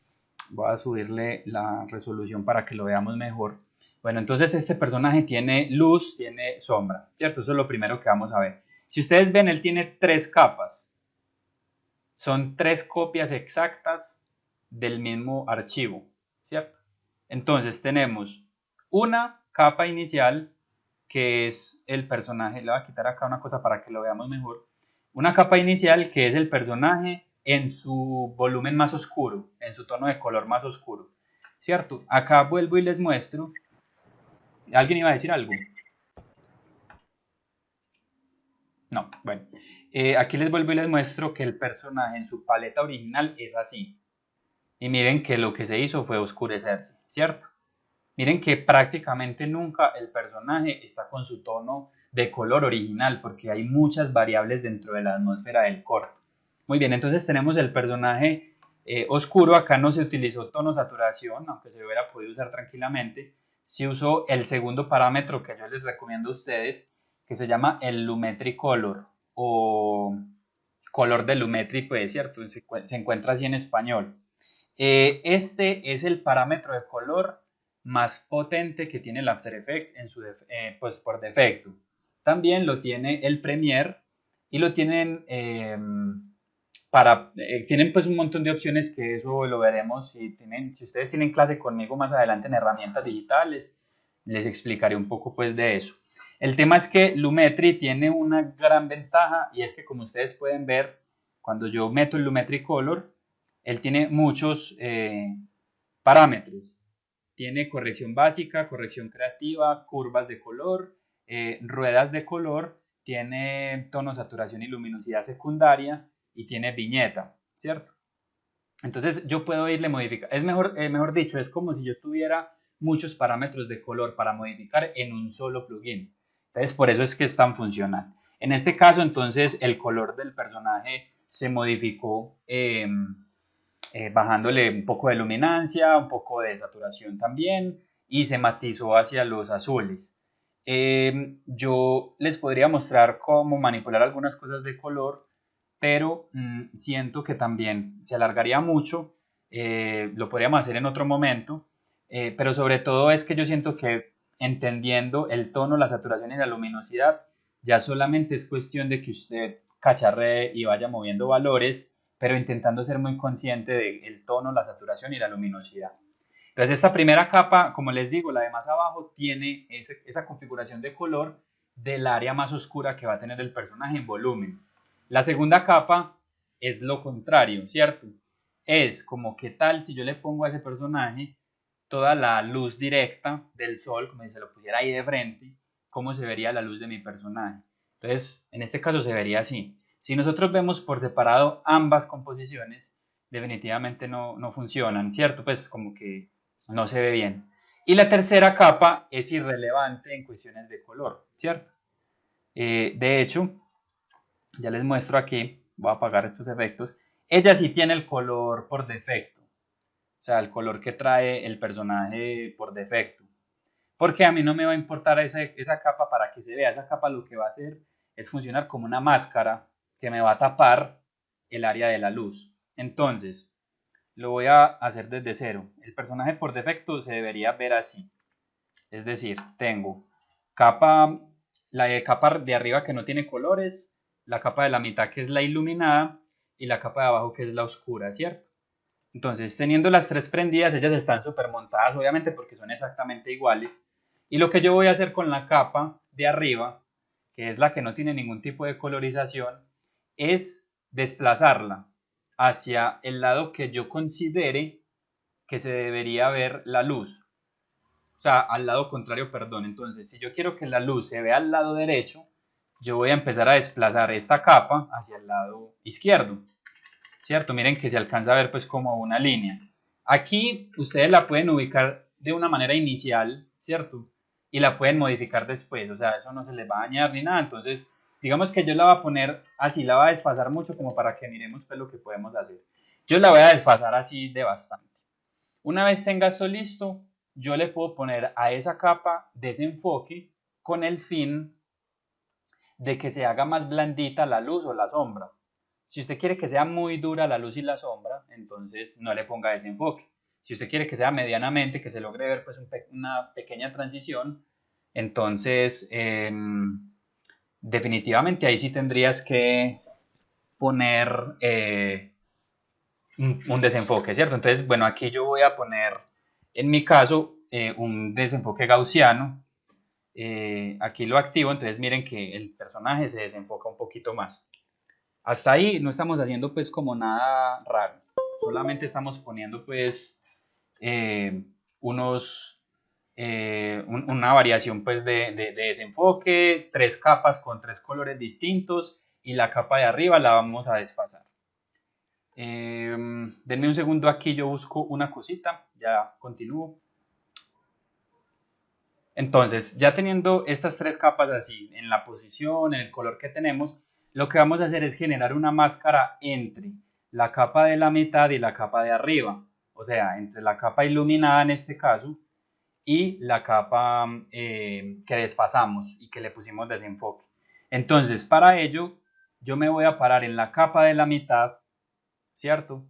[SPEAKER 1] Voy a subirle la resolución para que lo veamos mejor. Bueno, entonces este personaje tiene luz, tiene sombra, ¿cierto? Eso es lo primero que vamos a ver. Si ustedes ven, él tiene 3 capas. Son 3 copias exactas del mismo archivo, ¿cierto? Entonces tenemos una capa inicial que es el personaje, le voy a quitar acá una cosa para que lo veamos mejor, una capa inicial que es el personaje en su volumen más oscuro, en su tono de color más oscuro, ¿cierto? Acá vuelvo y les muestro, ¿alguien iba a decir algo? No, bueno, aquí les vuelvo y les muestro que el personaje en su paleta original es así, y miren que lo que se hizo fue oscurecerse, ¿cierto? Miren que prácticamente nunca el personaje está con su tono de color original porque hay muchas variables dentro de la atmósfera del corto. Muy bien, entonces tenemos el personaje oscuro. Acá no se utilizó tono saturación, aunque se hubiera podido usar tranquilamente. Se usó el segundo parámetro que yo les recomiendo a ustedes, que se llama el Lumetri Color o color de Lumetri, pues, ¿cierto? Se encuentra así en español. Este es el parámetro de color más potente que tiene el After Effects pues por defecto. También lo tiene el Premiere y lo tienen tienen pues un montón de opciones que eso lo veremos si ustedes tienen clase conmigo más adelante en herramientas digitales. les explicaré un poco pues de eso. El tema es que Lumetri tiene una gran ventaja y es que, como ustedes pueden ver, cuando yo meto el Lumetri Color, él tiene muchos parámetros. Tiene corrección básica, corrección creativa, curvas de color, ruedas de color, tiene tono, saturación y luminosidad secundaria y tiene viñeta, ¿cierto? Entonces yo puedo irle modificando. Es mejor dicho, es como si yo tuviera muchos parámetros de color para modificar en un solo plugin. Entonces por eso es que es tan funcional. En este caso entonces el color del personaje se modificó bajándole un poco de luminancia, un poco de saturación también y se matizó hacia los azules. Yo les podría mostrar cómo manipular algunas cosas de color, pero siento que también se alargaría mucho, lo podríamos hacer en otro momento, pero sobre todo es que yo siento que entendiendo el tono, la saturación y la luminosidad, ya solamente es cuestión de que usted cacharree y vaya moviendo valores, pero intentando ser muy consciente del tono, la saturación y la luminosidad. Entonces esta primera capa, como les digo, la de más abajo, tiene esa configuración de color del área más oscura que va a tener el personaje en volumen. La segunda capa es lo contrario, ¿cierto? Es como qué tal si yo le pongo a ese personaje toda la luz directa del sol, como si se lo pusiera ahí de frente, cómo se vería la luz de mi personaje. Entonces, en este caso se vería así. Si nosotros vemos por separado ambas composiciones, definitivamente no funcionan, ¿cierto? Pues como que no se ve bien. Y la tercera capa es irrelevante en cuestiones de color, ¿cierto? De hecho, ya les muestro aquí, voy a apagar estos efectos, ella sí tiene el color por defecto, o sea, el color que trae el personaje por defecto, porque a mí no me va a importar esa capa para que se vea. Esa capa lo que va a hacer es funcionar como una máscara que me va a tapar el área de la luz. Entonces, lo voy a hacer desde cero. El personaje por defecto se debería ver así, es decir, tengo la capa de arriba que no tiene colores, la capa de la mitad que es la iluminada y la capa de abajo que es la oscura, ¿cierto? Entonces, teniendo las tres prendidas, ellas están súper montadas, obviamente, porque son exactamente iguales. Y lo que yo voy a hacer con la capa de arriba, que es la que no tiene ningún tipo de colorización, es desplazarla hacia el lado que yo considere que se debería ver la luz. O sea, al lado contrario, perdón. Entonces, si yo quiero que la luz se vea al lado derecho, yo voy a empezar a desplazar esta capa hacia el lado izquierdo, ¿cierto? Miren que se alcanza a ver pues como una línea. Aquí ustedes la pueden ubicar de una manera inicial, ¿cierto? Y la pueden modificar después, o sea, eso no se les va a dañar ni nada. Entonces, digamos que yo la voy a poner así, la voy a desfasar mucho como para que miremos pues lo que podemos hacer. Yo la voy a desfasar así de bastante. Una vez tenga esto listo, yo le puedo poner a esa capa desenfoque con el fin de que se haga más blandita la luz o la sombra. Si usted quiere que sea muy dura la luz y la sombra, entonces no le ponga desenfoque. Si usted quiere que sea medianamente, que se logre ver pues una pequeña transición, entonces definitivamente ahí sí tendrías que poner un desenfoque, ¿cierto? Entonces, bueno, aquí yo voy a poner, en mi caso, un desenfoque gaussiano. Aquí lo activo, entonces miren que el personaje se desenfoca un poquito más. Hasta ahí no estamos haciendo pues como nada raro, solamente estamos poniendo pues una variación pues de desenfoque, tres capas con tres colores distintos y la capa de arriba la vamos a desfasar. Denme un segundo aquí, yo busco una cosita, ya continúo. Entonces, ya teniendo estas tres capas así, en la posición, en el color que tenemos, lo que vamos a hacer es generar una máscara entre la capa de la mitad y la capa de arriba. O sea, entre la capa iluminada en este caso y la capa que desfasamos y que le pusimos desenfoque. Entonces, para ello, yo me voy a parar en la capa de la mitad, ¿cierto?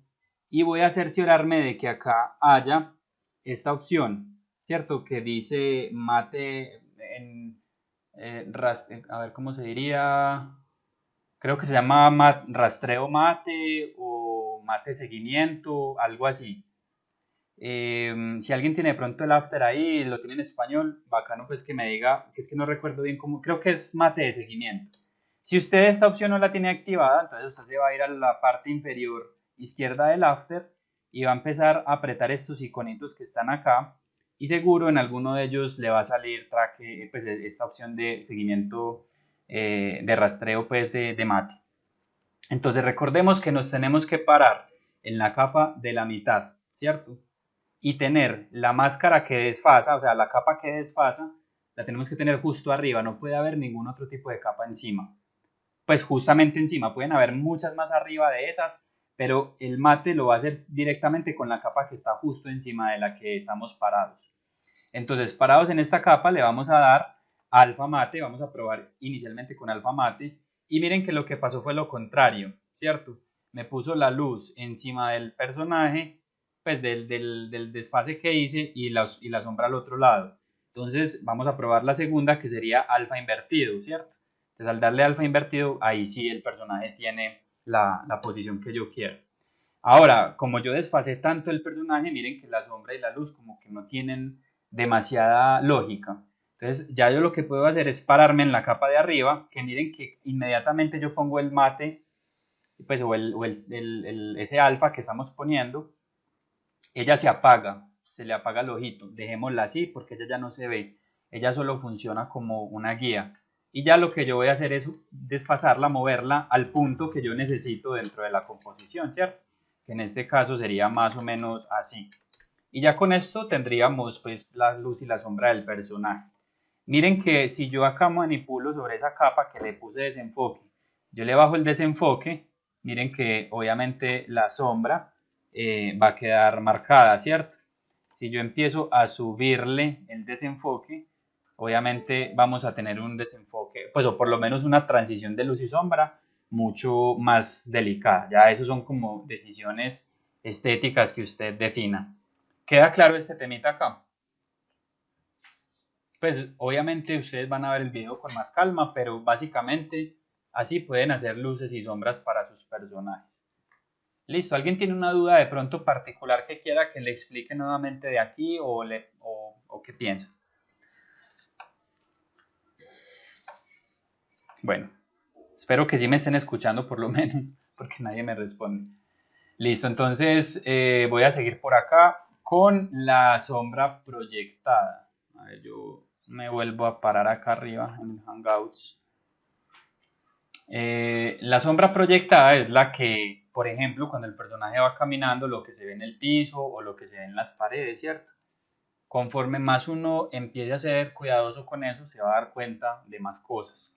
[SPEAKER 1] Y voy a cerciorarme de que acá haya esta opción, ¿cierto? Que dice mate en, a ver cómo se diría, creo que se llama rastreo mate o mate seguimiento, algo así. Si alguien tiene de pronto el after ahí, lo tiene en español, bacano pues que me diga, que es que no recuerdo bien cómo, creo que es mate de seguimiento. Si usted esta opción no la tiene activada, entonces usted se va a ir a la parte inferior izquierda del after y va a empezar a apretar estos iconitos que están acá y seguro en alguno de ellos le va a salir traque, pues esta opción de seguimiento de rastreo pues de mate. Entonces recordemos que nos tenemos que parar en la capa de la mitad, ¿cierto? Y tener la máscara que desfasa, o sea, la capa que desfasa, la tenemos que tener justo arriba, no puede haber ningún otro tipo de capa encima. Pues justamente encima, pueden haber muchas más arriba de esas, pero el mate lo va a hacer directamente con la capa que está justo encima de la que estamos parados. Entonces, parados en esta capa le vamos a dar alfa mate, vamos a probar inicialmente con alfa mate, y miren que lo que pasó fue lo contrario, ¿cierto? Me puso la luz encima del personaje, pues del desfase que hice y la sombra al otro lado. Entonces vamos a probar la segunda que sería alfa invertido, ¿cierto? Entonces al darle alfa invertido, ahí sí el personaje tiene la posición que yo quiero. Ahora, como yo desfasé tanto el personaje, miren que la sombra y la luz como que no tienen demasiada lógica. Entonces ya yo lo que puedo hacer es pararme en la capa de arriba, que miren que inmediatamente yo pongo el mate, pues ese alfa que estamos poniendo, ella se apaga, se le apaga el ojito, dejémosla así porque ella ya no se ve, ella solo funciona como una guía. Y ya lo que yo voy a hacer es desfasarla, moverla al punto que yo necesito dentro de la composición, ¿cierto? Que en este caso sería más o menos así. Y ya con esto tendríamos pues la luz y la sombra del personaje. Miren que si yo acá manipulo sobre esa capa que le puse desenfoque, yo le bajo el desenfoque, miren que obviamente la sombra va a quedar marcada, ¿cierto? Si yo empiezo a subirle el desenfoque, obviamente vamos a tener un desenfoque, pues o por lo menos una transición de luz y sombra mucho más delicada. Ya eso son como decisiones estéticas que usted defina. ¿Queda claro este temita acá? Pues obviamente ustedes van a ver el video con más calma, pero básicamente así pueden hacer luces y sombras para sus personajes. Listo, ¿alguien tiene una duda de pronto particular que quiera que le explique nuevamente de aquí o qué piensa? Bueno, espero que sí me estén escuchando por lo menos, porque nadie me responde. Listo, entonces voy a seguir por acá con la sombra proyectada. A ver, yo me vuelvo a parar acá arriba en Hangouts. La sombra proyectada es la que, por ejemplo, cuando el personaje va caminando, lo que se ve en el piso o lo que se ve en las paredes, ¿cierto? Conforme más uno empiece a ser cuidadoso con eso, se va a dar cuenta de más cosas.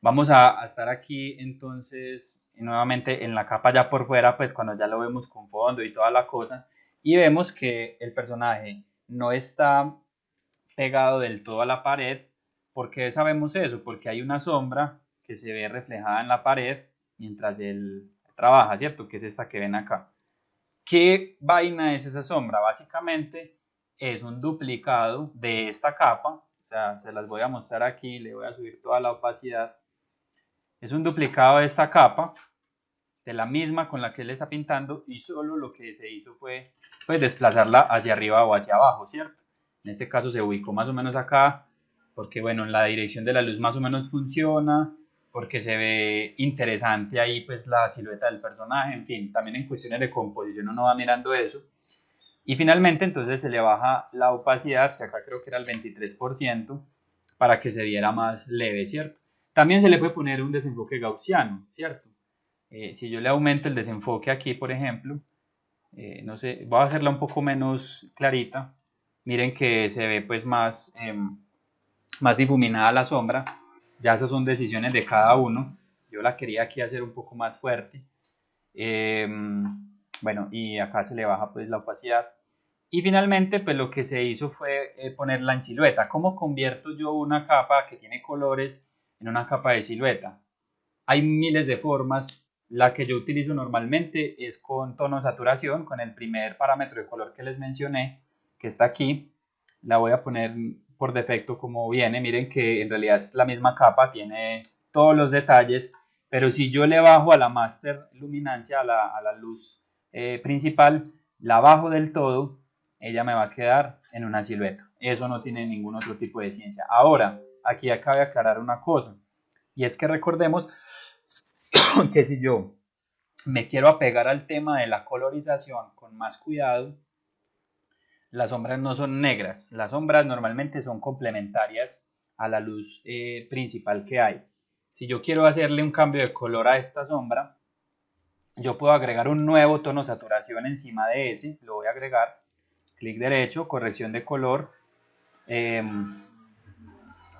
[SPEAKER 1] Vamos a estar aquí entonces nuevamente en la capa ya por fuera, pues cuando ya lo vemos con fondo y toda la cosa, y vemos que el personaje no está pegado del todo a la pared. ¿Por qué sabemos eso? Porque hay una sombra que se ve reflejada en la pared mientras él trabaja, ¿cierto? Que es esta que ven acá. ¿Qué vaina es esa sombra? Básicamente es un duplicado de esta capa, o sea, se las voy a mostrar aquí, le voy a subir toda la opacidad. Es un duplicado de esta capa, de la misma con la que él está pintando, y solo lo que se hizo fue pues desplazarla hacia arriba o hacia abajo, ¿cierto? En este caso se ubicó más o menos acá, porque bueno, en la dirección de la luz más o menos funciona, porque se ve interesante ahí pues la silueta del personaje, en fin, también en cuestiones de composición uno va mirando eso. Y finalmente entonces se le baja la opacidad, que acá creo que era el 23%, para que se viera más leve, ¿cierto? También se le puede poner un desenfoque gaussiano, ¿cierto? Si yo le aumento el desenfoque aquí, por ejemplo, no sé, voy a hacerla un poco menos clarita. Miren que se ve pues más difuminada la sombra. Ya esas son decisiones de cada uno. Yo la quería aquí hacer un poco más fuerte. Bueno, y acá se le baja pues la opacidad. Y finalmente, pues lo que se hizo fue ponerla en silueta. ¿Cómo convierto yo una capa que tiene colores en una capa de silueta? Hay miles de formas. La que yo utilizo normalmente es con tono de saturación, con el primer parámetro de color que les mencioné, que está aquí. La voy a poner por defecto como viene. Miren que en realidad es la misma capa, tiene todos los detalles, pero si yo le bajo a la master luminancia, a la luz principal, la bajo del todo, ella me va a quedar en una silueta. Eso no tiene ningún otro tipo de ciencia. Ahora, aquí cabe aclarar una cosa, y es que recordemos que si yo me quiero apegar al tema de la colorización con más cuidado, las sombras no son negras, las sombras normalmente son complementarias a la luz principal que hay. Si yo quiero hacerle un cambio de color a esta sombra, yo puedo agregar un nuevo tono saturación encima de ese, lo voy a agregar, clic derecho, corrección de color, eh,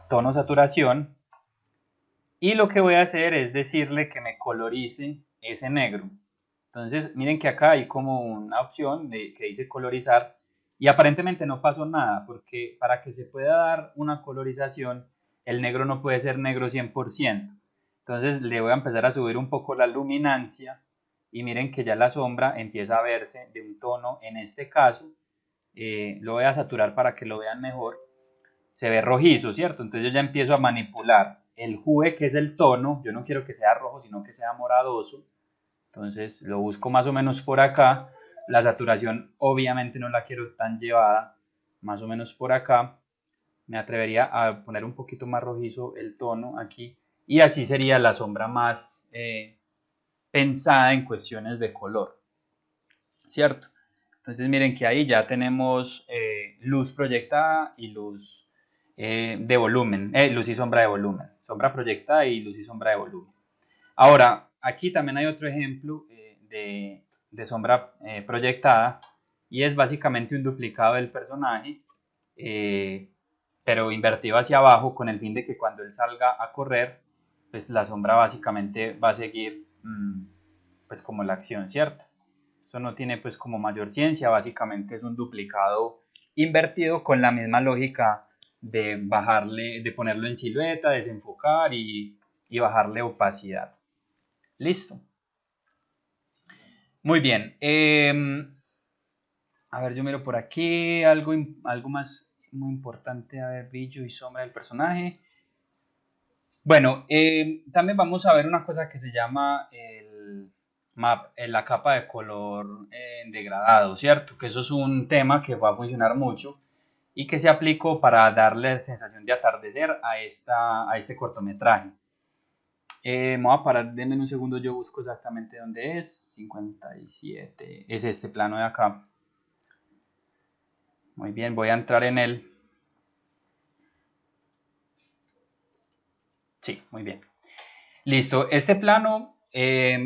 [SPEAKER 1] tono saturación, y lo que voy a hacer es decirle que me colorice ese negro. Entonces miren que acá hay como una opción que dice colorizar y aparentemente no pasó nada porque para que se pueda dar una colorización el negro no puede ser negro 100%. Entonces le voy a empezar a subir un poco la luminancia y miren que ya la sombra empieza a verse de un tono, en este caso lo voy a saturar para que lo vean mejor, se ve rojizo, ¿cierto? Entonces yo ya empiezo a manipular el jue, que es el tono, yo no quiero que sea rojo, sino que sea moradoso, entonces lo busco más o menos por acá, la saturación obviamente no la quiero tan llevada, más o menos por acá, me atrevería a poner un poquito más rojizo el tono aquí, y así sería la sombra más pensada en cuestiones de color, ¿cierto? Entonces miren que ahí ya tenemos luz proyectada y luz de volumen, luz y sombra de volumen, sombra proyectada y luz y sombra de volumen. Ahora, aquí también hay otro ejemplo de sombra proyectada y es básicamente un duplicado del personaje, pero invertido hacia abajo con el fin de que cuando él salga a correr, pues la sombra básicamente va a seguir pues como la acción, ¿cierto? Eso no tiene pues como mayor ciencia, básicamente es un duplicado invertido con la misma lógica de bajarle, de ponerlo en silueta, desenfocar y bajarle opacidad. Listo. Muy bien. A ver, yo miro por aquí algo más muy importante. A ver, brillo y sombra del personaje. Bueno, también vamos a ver una cosa que se llama la capa de color degradado, ¿cierto? Que eso es un tema que va a funcionar mucho y que se aplicó para darle sensación de atardecer a este cortometraje. Me voy a parar, denme un segundo, yo busco exactamente dónde es. 57, es este plano de acá. Muy bien, voy a entrar en él. Sí, muy bien. Listo, este plano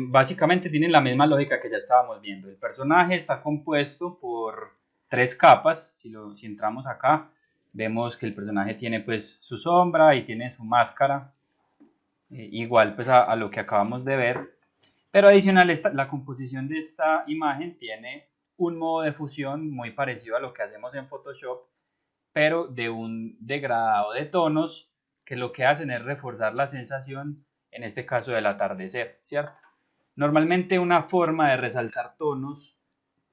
[SPEAKER 1] básicamente tiene la misma lógica que ya estábamos viendo. El personaje está compuesto por tres capas. Si entramos acá, vemos que el personaje tiene pues su sombra y tiene su máscara. Igual pues a lo que acabamos de ver. Pero adicional, la composición de esta imagen tiene un modo de fusión muy parecido a lo que hacemos en Photoshop, pero de un degradado de tonos que lo que hacen es reforzar la sensación, en este caso del atardecer, ¿cierto? Normalmente una forma de resaltar tonos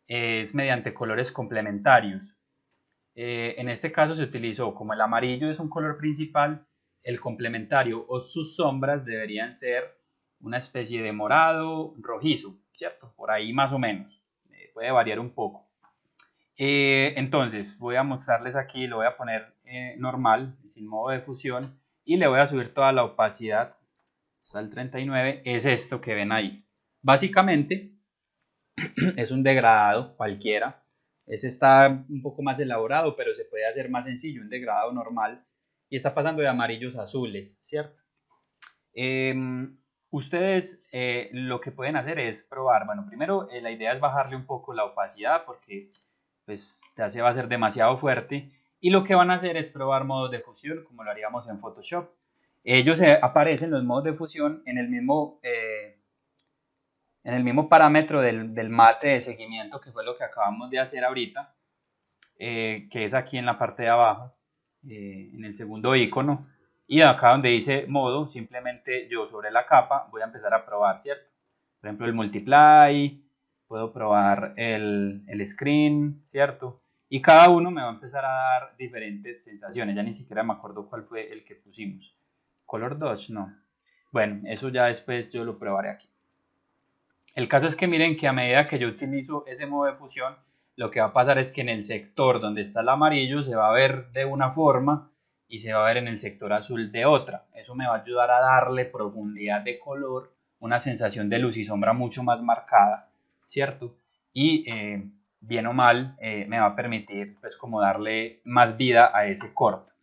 [SPEAKER 1] es mediante colores complementarios. En este caso se utilizó, como el amarillo es un color principal, el complementario o sus sombras deberían ser una especie de morado rojizo, ¿cierto? Por ahí más o menos, puede variar un poco. Entonces voy a mostrarles aquí, lo voy a poner normal, sin modo de fusión, y le voy a subir toda la opacidad hasta el 39, es esto que ven ahí. Básicamente es un degradado cualquiera, ese está un poco más elaborado, pero se puede hacer más sencillo, un degradado normal, y está pasando de amarillos a azules, ¿cierto? Ustedes lo que pueden hacer es probar, bueno, primero la idea es bajarle un poco la opacidad porque pues ya va a ser demasiado fuerte, y lo que van a hacer es probar modos de fusión como lo haríamos en Photoshop. Ellos aparecen los modos de fusión en el mismo parámetro del mate de seguimiento, que fue lo que acabamos de hacer ahorita, que es aquí en la parte de abajo, en el segundo icono, y acá donde dice modo, simplemente yo sobre la capa voy a empezar a probar, ¿cierto? Por ejemplo, el multiply, puedo probar el screen, ¿cierto? Y cada uno me va a empezar a dar diferentes sensaciones, ya ni siquiera me acuerdo cuál fue el que pusimos. Color Dodge, no. Bueno, eso ya después yo lo probaré aquí. El caso es que miren que a medida que yo utilizo ese modo de fusión, lo que va a pasar es que en el sector donde está el amarillo se va a ver de una forma y se va a ver en el sector azul de otra. Eso me va a ayudar a darle profundidad de color, una sensación de luz y sombra mucho más marcada, ¿cierto? Y bien o mal me va a permitir pues como darle más vida a ese corto.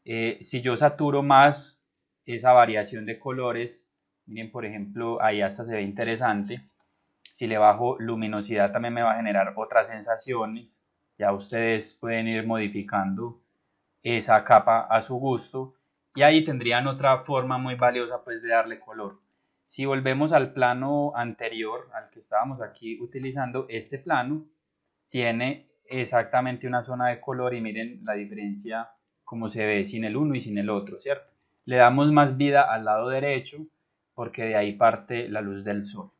[SPEAKER 1] Si yo saturo más esa variación de colores, miren por ejemplo ahí hasta se ve interesante. Si le bajo luminosidad también me va a generar otras sensaciones. Ya ustedes pueden ir modificando esa capa a su gusto y ahí tendrían otra forma muy valiosa pues de darle color. Si volvemos al plano anterior, al que estábamos aquí utilizando, este plano tiene exactamente una zona de color y miren la diferencia como se ve sin el uno y sin el otro, ¿cierto? Le damos más vida al lado derecho porque de ahí parte la luz del sol.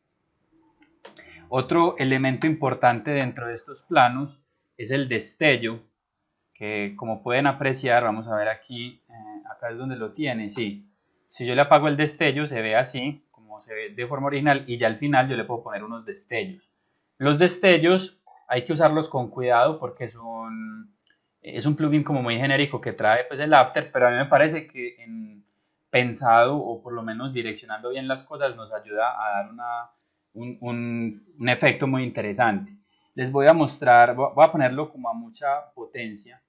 [SPEAKER 1] Otro elemento importante dentro de estos planos es el destello, que como pueden apreciar, vamos a ver aquí, acá es donde lo tiene, sí. Si yo le apago el destello se ve así, como se ve de forma original, y ya al final yo le puedo poner unos destellos. Los destellos hay que usarlos con cuidado porque es un plugin como muy genérico que trae pues el After, pero a mí me parece que pensado o por lo menos direccionando bien las cosas nos ayuda a dar un efecto muy interesante. Les voy a mostrar, voy a ponerlo como a mucha potencia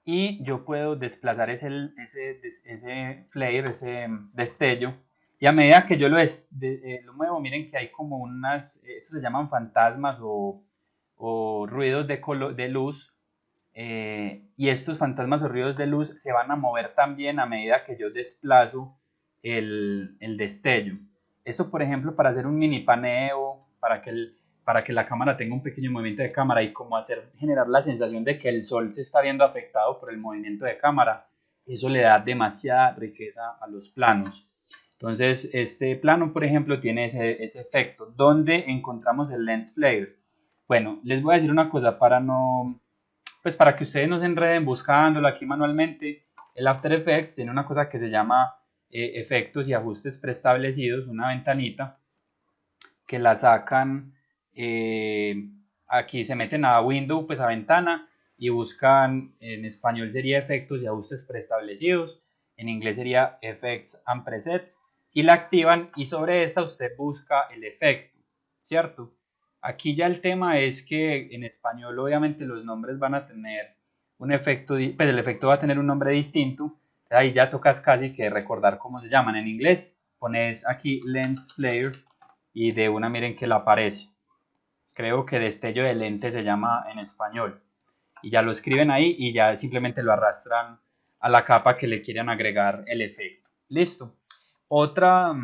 [SPEAKER 1] y yo puedo desplazar ese flare, ese destello, y a medida que yo lo muevo, miren que hay como eso se llaman fantasmas o ruidos de luz, y estos fantasmas o ruidos de luz se van a mover también a medida que yo desplazo el destello. Esto, por ejemplo, para hacer un mini paneo, para que la cámara tenga un pequeño movimiento de cámara y como generar la sensación de que el sol se está viendo afectado por el movimiento de cámara, eso le da demasiada riqueza a los planos. Entonces, este plano, por ejemplo, tiene ese efecto. ¿Dónde encontramos el lens flare? Bueno, les voy a decir una cosa pues para que ustedes no se enreden buscándolo aquí manualmente. El After Effects tiene una cosa que se llama efectos y ajustes preestablecidos, una ventanita que la sacan, aquí se meten a Window, pues a ventana, y buscan, en español sería efectos y ajustes preestablecidos, en inglés sería effects and presets, y la activan y sobre esta usted busca el efecto, ¿cierto? Aquí ya el tema es que en español obviamente los nombres van a tener un efecto, pues el efecto va a tener un nombre distinto, ahí ya tocas casi que recordar cómo se llaman. En inglés pones aquí lens flare y de una miren que la aparece. Creo que destello de lente se llama en español. Y ya lo escriben ahí y ya simplemente lo arrastran a la capa que le quieran agregar el efecto. Listo. Otro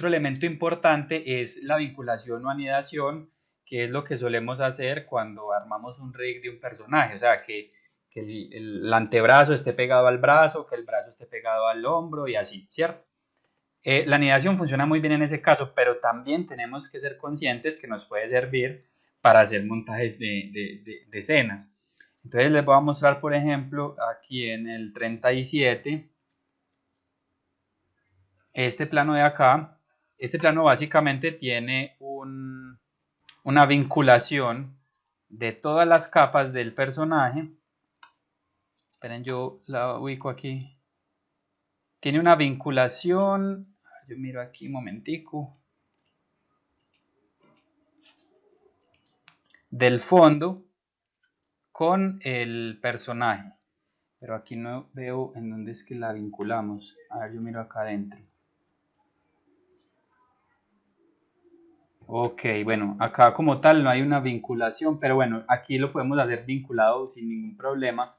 [SPEAKER 1] elemento importante es la vinculación o anidación, que es lo que solemos hacer cuando armamos un rig de un personaje. O sea, que el antebrazo esté pegado al brazo, que el brazo esté pegado al hombro y así, ¿cierto? La anidación funciona muy bien en ese caso, pero también tenemos que ser conscientes que nos puede servir para hacer montajes de escenas. Entonces les voy a mostrar, por ejemplo, aquí en el 37, este plano de acá. Este plano básicamente tiene una vinculación de todas las capas del personaje. Esperen, yo la ubico aquí. Tiene una vinculación, yo miro aquí un momentico, del fondo con el personaje, pero aquí no veo en dónde es que la vinculamos. A ver, yo miro acá adentro. Ok, bueno, acá como tal no hay una vinculación, pero bueno, aquí lo podemos hacer vinculado sin ningún problema.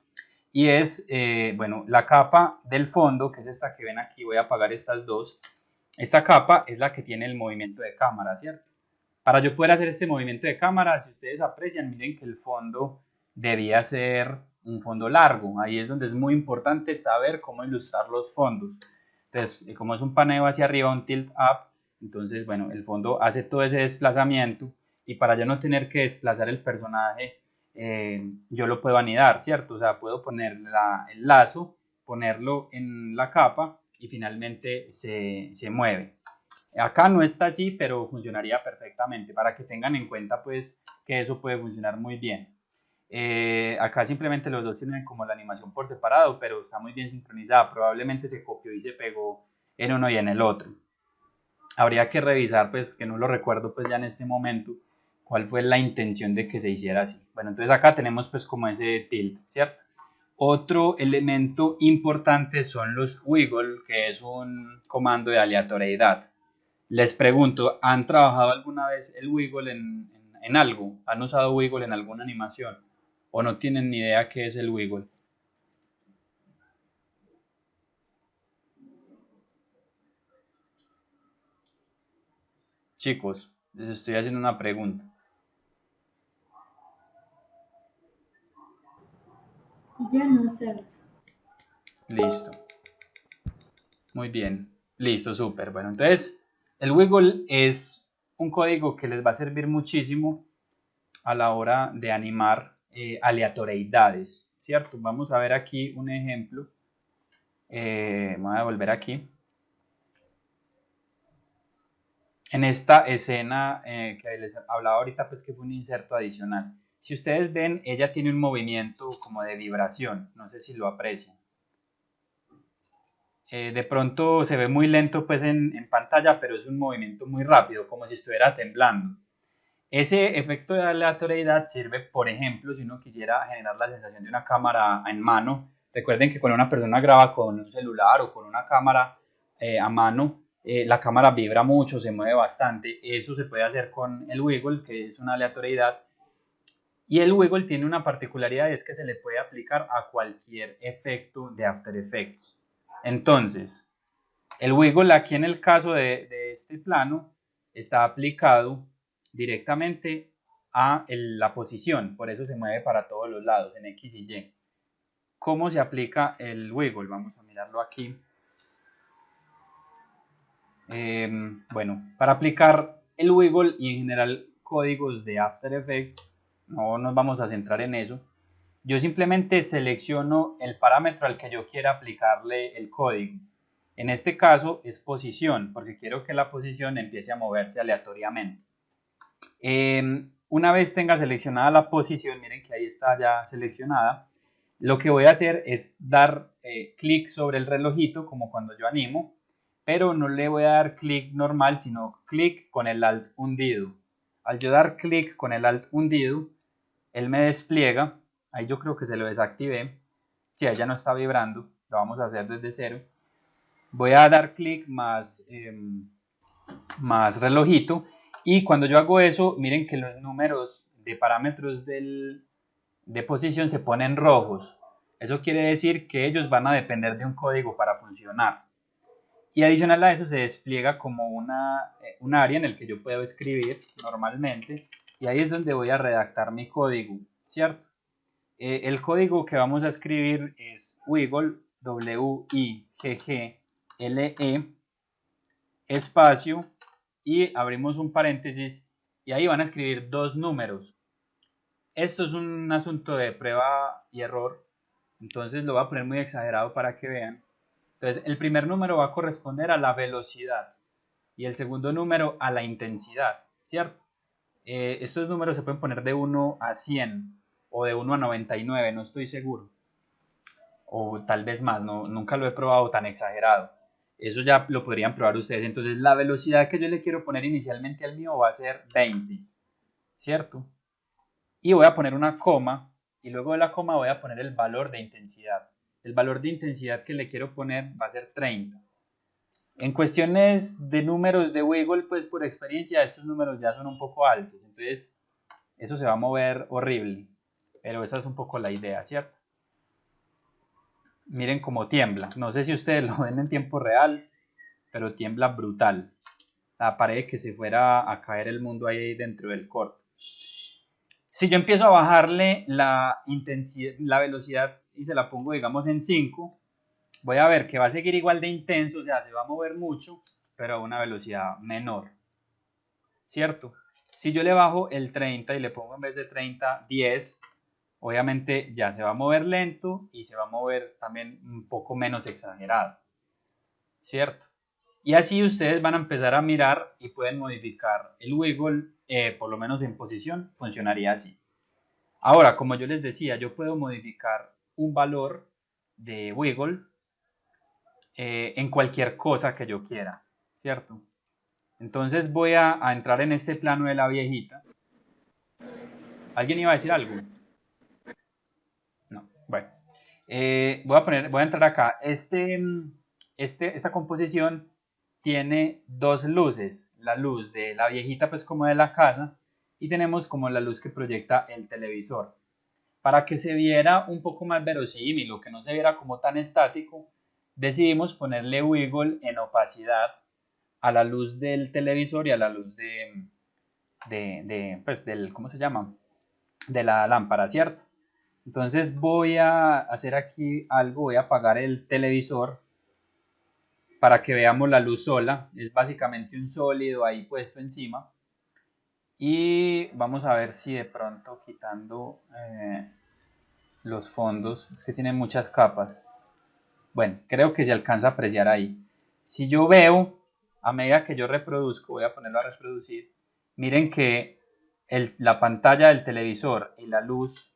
[SPEAKER 1] Y es, bueno, la capa del fondo, que es esta que ven aquí, voy a apagar estas dos. Esta capa es la que tiene el movimiento de cámara, ¿cierto? Para yo poder hacer este movimiento de cámara, si ustedes aprecian, miren que el fondo debía ser un fondo largo. Ahí es donde es muy importante saber cómo ilustrar los fondos. Entonces, como es un paneo hacia arriba, un tilt up, entonces, bueno, el fondo hace todo ese desplazamiento y para ya no tener que desplazar el personaje, yo lo puedo anidar, ¿cierto? O sea, puedo poner el lazo, ponerlo en la capa y finalmente se mueve. Acá no está así, pero funcionaría perfectamente para que tengan en cuenta pues que eso puede funcionar muy bien. Acá simplemente los dos tienen como la animación por separado, pero está muy bien sincronizada. Probablemente se copió y se pegó en uno y en el otro. Habría que revisar, pues que no lo recuerdo pues ya en este momento, cuál fue la intención de que se hiciera así. Bueno, entonces acá tenemos pues como ese tilt, ¿cierto? Otro elemento importante son los wiggle, que es un comando de aleatoriedad. Les pregunto, ¿han trabajado alguna vez el wiggle en algo? ¿Han usado wiggle en alguna animación? ¿O no tienen ni idea qué es el wiggle? Chicos, les estoy haciendo una pregunta.
[SPEAKER 3] Ya no sé.
[SPEAKER 1] Listo. Muy bien. Listo, súper. Bueno, entonces, el wiggle es un código que les va a servir muchísimo a la hora de animar aleatoriedades, ¿cierto? Vamos a ver aquí un ejemplo. Voy a volver aquí. En esta escena que les hablaba ahorita, pues que fue un inserto adicional. Si ustedes ven, ella tiene un movimiento como de vibración, no sé si lo aprecian. De pronto se ve muy lento pues en pantalla, pero es un movimiento muy rápido, como si estuviera temblando. Ese efecto de aleatoriedad sirve, por ejemplo, si uno quisiera generar la sensación de una cámara en mano. Recuerden que cuando una persona graba con un celular o con una cámara a mano, la cámara vibra mucho, se mueve bastante. Eso se puede hacer con el wiggle, que es una aleatoriedad. Y el wiggle tiene una particularidad, y es que se le puede aplicar a cualquier efecto de After Effects. Entonces, el wiggle aquí en el caso de este plano está aplicado directamente a la posición, por eso se mueve para todos los lados en X y Y. ¿Cómo se aplica el wiggle? Vamos a mirarlo aquí. Bueno, para aplicar el wiggle y en general códigos de After Effects, no nos vamos a centrar en eso. Yo simplemente selecciono el parámetro al que yo quiera aplicarle el código. En este caso es posición, porque quiero que la posición empiece a moverse aleatoriamente. Una vez tenga seleccionada la posición, miren que ahí está ya seleccionada, lo que voy a hacer es dar clic sobre el relojito, como cuando yo animo, pero no le voy a dar clic normal, sino clic con el Alt hundido. Al yo dar clic con el Alt hundido, él me despliega. Ahí yo creo que se lo desactivé. Si ella no está vibrando, lo vamos a hacer desde cero. Voy a dar clic más relojito. Y cuando yo hago eso, miren que los números de parámetros de posición se ponen rojos. Eso quiere decir que ellos van a depender de un código para funcionar. Y adicional a eso se despliega como un área en el que yo puedo escribir normalmente. Y ahí es donde voy a redactar mi código, ¿cierto? El código que vamos a escribir es wiggle, W-I-G-G-L-E, espacio, y abrimos un paréntesis, y ahí van a escribir dos números. Esto es un asunto de prueba y error, entonces lo voy a poner muy exagerado para que vean. Entonces, el primer número va a corresponder a la velocidad y el segundo número a la intensidad, ¿cierto? Estos números se pueden poner de 1 a 100 o de 1 a 99, no estoy seguro. O tal vez más, no, nunca lo he probado tan exagerado. Eso ya lo podrían probar ustedes. Entonces, la velocidad que yo le quiero poner inicialmente al mío va a ser 20, ¿cierto? Y voy a poner una coma y luego de la coma voy a poner el valor de intensidad. El valor de intensidad que le quiero poner va a ser 30. En cuestiones de números de wiggle, pues por experiencia estos números ya son un poco altos, entonces eso se va a mover horrible, pero esa es un poco la idea, ¿cierto? Miren cómo tiembla, no sé si ustedes lo ven en tiempo real, pero tiembla brutal. La pared que se fuera a caer el mundo ahí dentro del corto. Si yo empiezo a bajarle la intensidad, la velocidad y se la pongo digamos en 5, voy a ver que va a seguir igual de intenso, o sea, se va a mover mucho, pero a una velocidad menor, ¿cierto? Si yo le bajo el 30 y le pongo en vez de 30, 10, obviamente ya se va a mover lento y se va a mover también un poco menos exagerado, ¿cierto? Y así ustedes van a empezar a mirar y pueden modificar el wiggle, por lo menos en posición, funcionaría así. Ahora, como yo les decía, yo puedo modificar un valor de wiggle en cualquier cosa que yo quiera, ¿cierto? Entonces voy a entrar en este plano de la viejita. ¿Alguien iba a decir algo? No, bueno. Voy a entrar acá. Esta composición tiene dos luces. La luz de la viejita, pues como de la casa, y tenemos como la luz que proyecta el televisor. Para que se viera un poco más verosímil o que no se viera como tan estático, decidimos ponerle wiggle en opacidad a la luz del televisor y a la luz pues ¿cómo se llama? De la lámpara, ¿cierto? Entonces voy a hacer aquí algo, voy a apagar el televisor para que veamos la luz sola. Es básicamente un sólido ahí puesto encima. Y vamos a ver si de pronto quitando los fondos, es que tiene muchas capas. Bueno, creo que se alcanza a apreciar ahí. Si yo veo, a medida que yo reproduzco, voy a ponerlo a reproducir, miren que la pantalla del televisor y la luz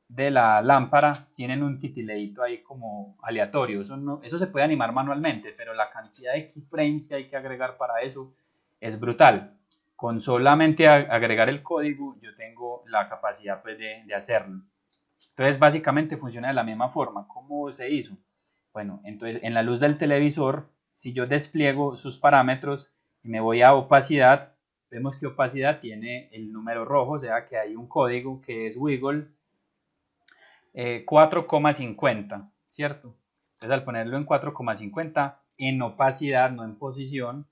[SPEAKER 1] de la lámpara tienen un titileito ahí como aleatorio. Eso se puede animar manualmente, pero la cantidad de keyframes que hay que agregar para eso es brutal. Con solamente agregar el código, yo tengo la capacidad pues, de hacerlo. Entonces, básicamente funciona de la misma forma. ¿Cómo se hizo? Bueno, entonces en la luz del televisor, si yo despliego sus parámetros y me voy a opacidad, vemos que opacidad tiene el número rojo, o sea que hay un código que es wiggle 4,50, ¿cierto? Entonces al ponerlo en 4,50 en opacidad, no en posición,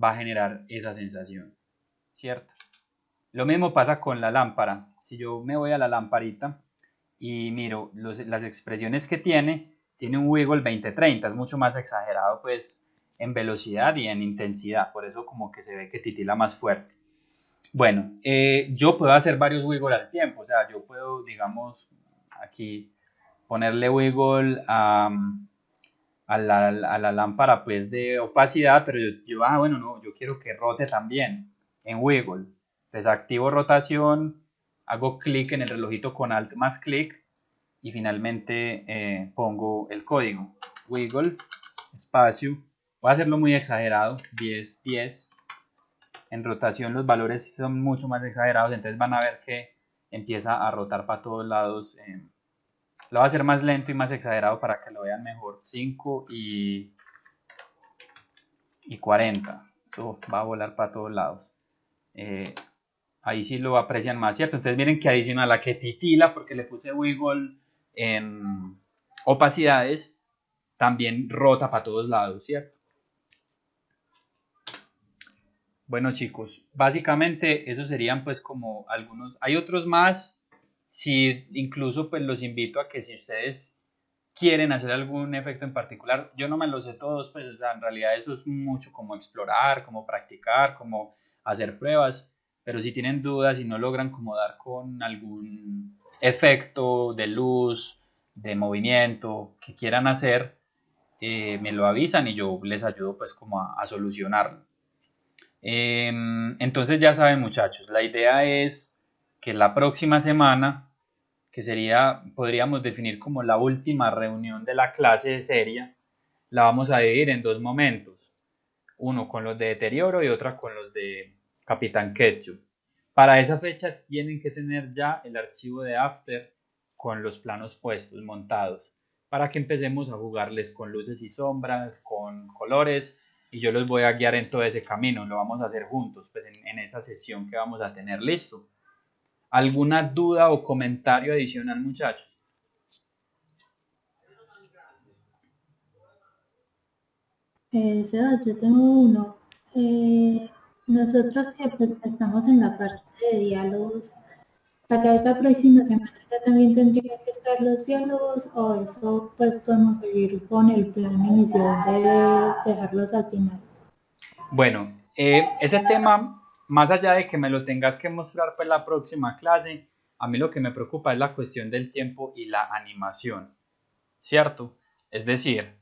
[SPEAKER 1] va a generar esa sensación, ¿cierto? Lo mismo pasa con la lámpara. Si yo me voy a la lamparita y miro las expresiones que tiene un wiggle 20-30, es mucho más exagerado pues en velocidad y en intensidad, por eso como que se ve que titila más fuerte. Bueno, yo puedo hacer varios wiggle al tiempo, o sea, yo puedo, digamos, aquí ponerle wiggle a la lámpara pues de opacidad, pero bueno, no, yo quiero que rote también en wiggle. Entonces activo rotación, hago clic en el relojito con alt más clic y finalmente pongo el código wiggle espacio. Voy a hacerlo muy exagerado, 10, 10. En rotación los valores son mucho más exagerados, entonces van a ver que empieza a rotar para todos lados. Lo voy a hacer más lento y más exagerado para que lo vean mejor. 5 y 40. Eso va a volar para todos lados. Ahí sí lo aprecian más, ¿cierto? Entonces miren que adicional a la que titila, porque le puse wiggle en opacidades, también rota para todos lados, ¿cierto? Bueno chicos, básicamente esos serían pues como algunos, hay otros más, si incluso pues los invito a que si ustedes quieren hacer algún efecto en particular, yo no me los sé todos, pues o sea, en realidad eso es mucho como explorar, como practicar, como hacer pruebas, pero si tienen dudas y no logran como dar con algún efecto de luz, de movimiento que quieran hacer, me lo avisan y yo les ayudo pues como a solucionarlo. Entonces ya saben muchachos, la idea es que la próxima semana, que podríamos definir como la última reunión de la clase de serie, la vamos a dividir en dos momentos, uno con los de deterioro y otra con los de Capitán Ketchup. Para esa fecha tienen que tener ya el archivo de After con los planos puestos, montados, para que empecemos a jugarles con luces y sombras, con colores, y yo los voy a guiar en todo ese camino, lo vamos a hacer juntos, pues en esa sesión que vamos a tener listo. ¿Alguna duda o comentario adicional, muchachos?
[SPEAKER 3] Sebas, yo tengo uno. Nosotros que pues, estamos en la parte de diálogos, para esa próxima semana ya también tendrían que estar los diálogos o eso pues podemos seguir con el plan inicial de dejarlos al final.
[SPEAKER 1] Bueno, ese tema, más allá de que me lo tengas que mostrar para la próxima clase, a mí lo que me preocupa es la cuestión del tiempo y la animación, ¿cierto? Es decir,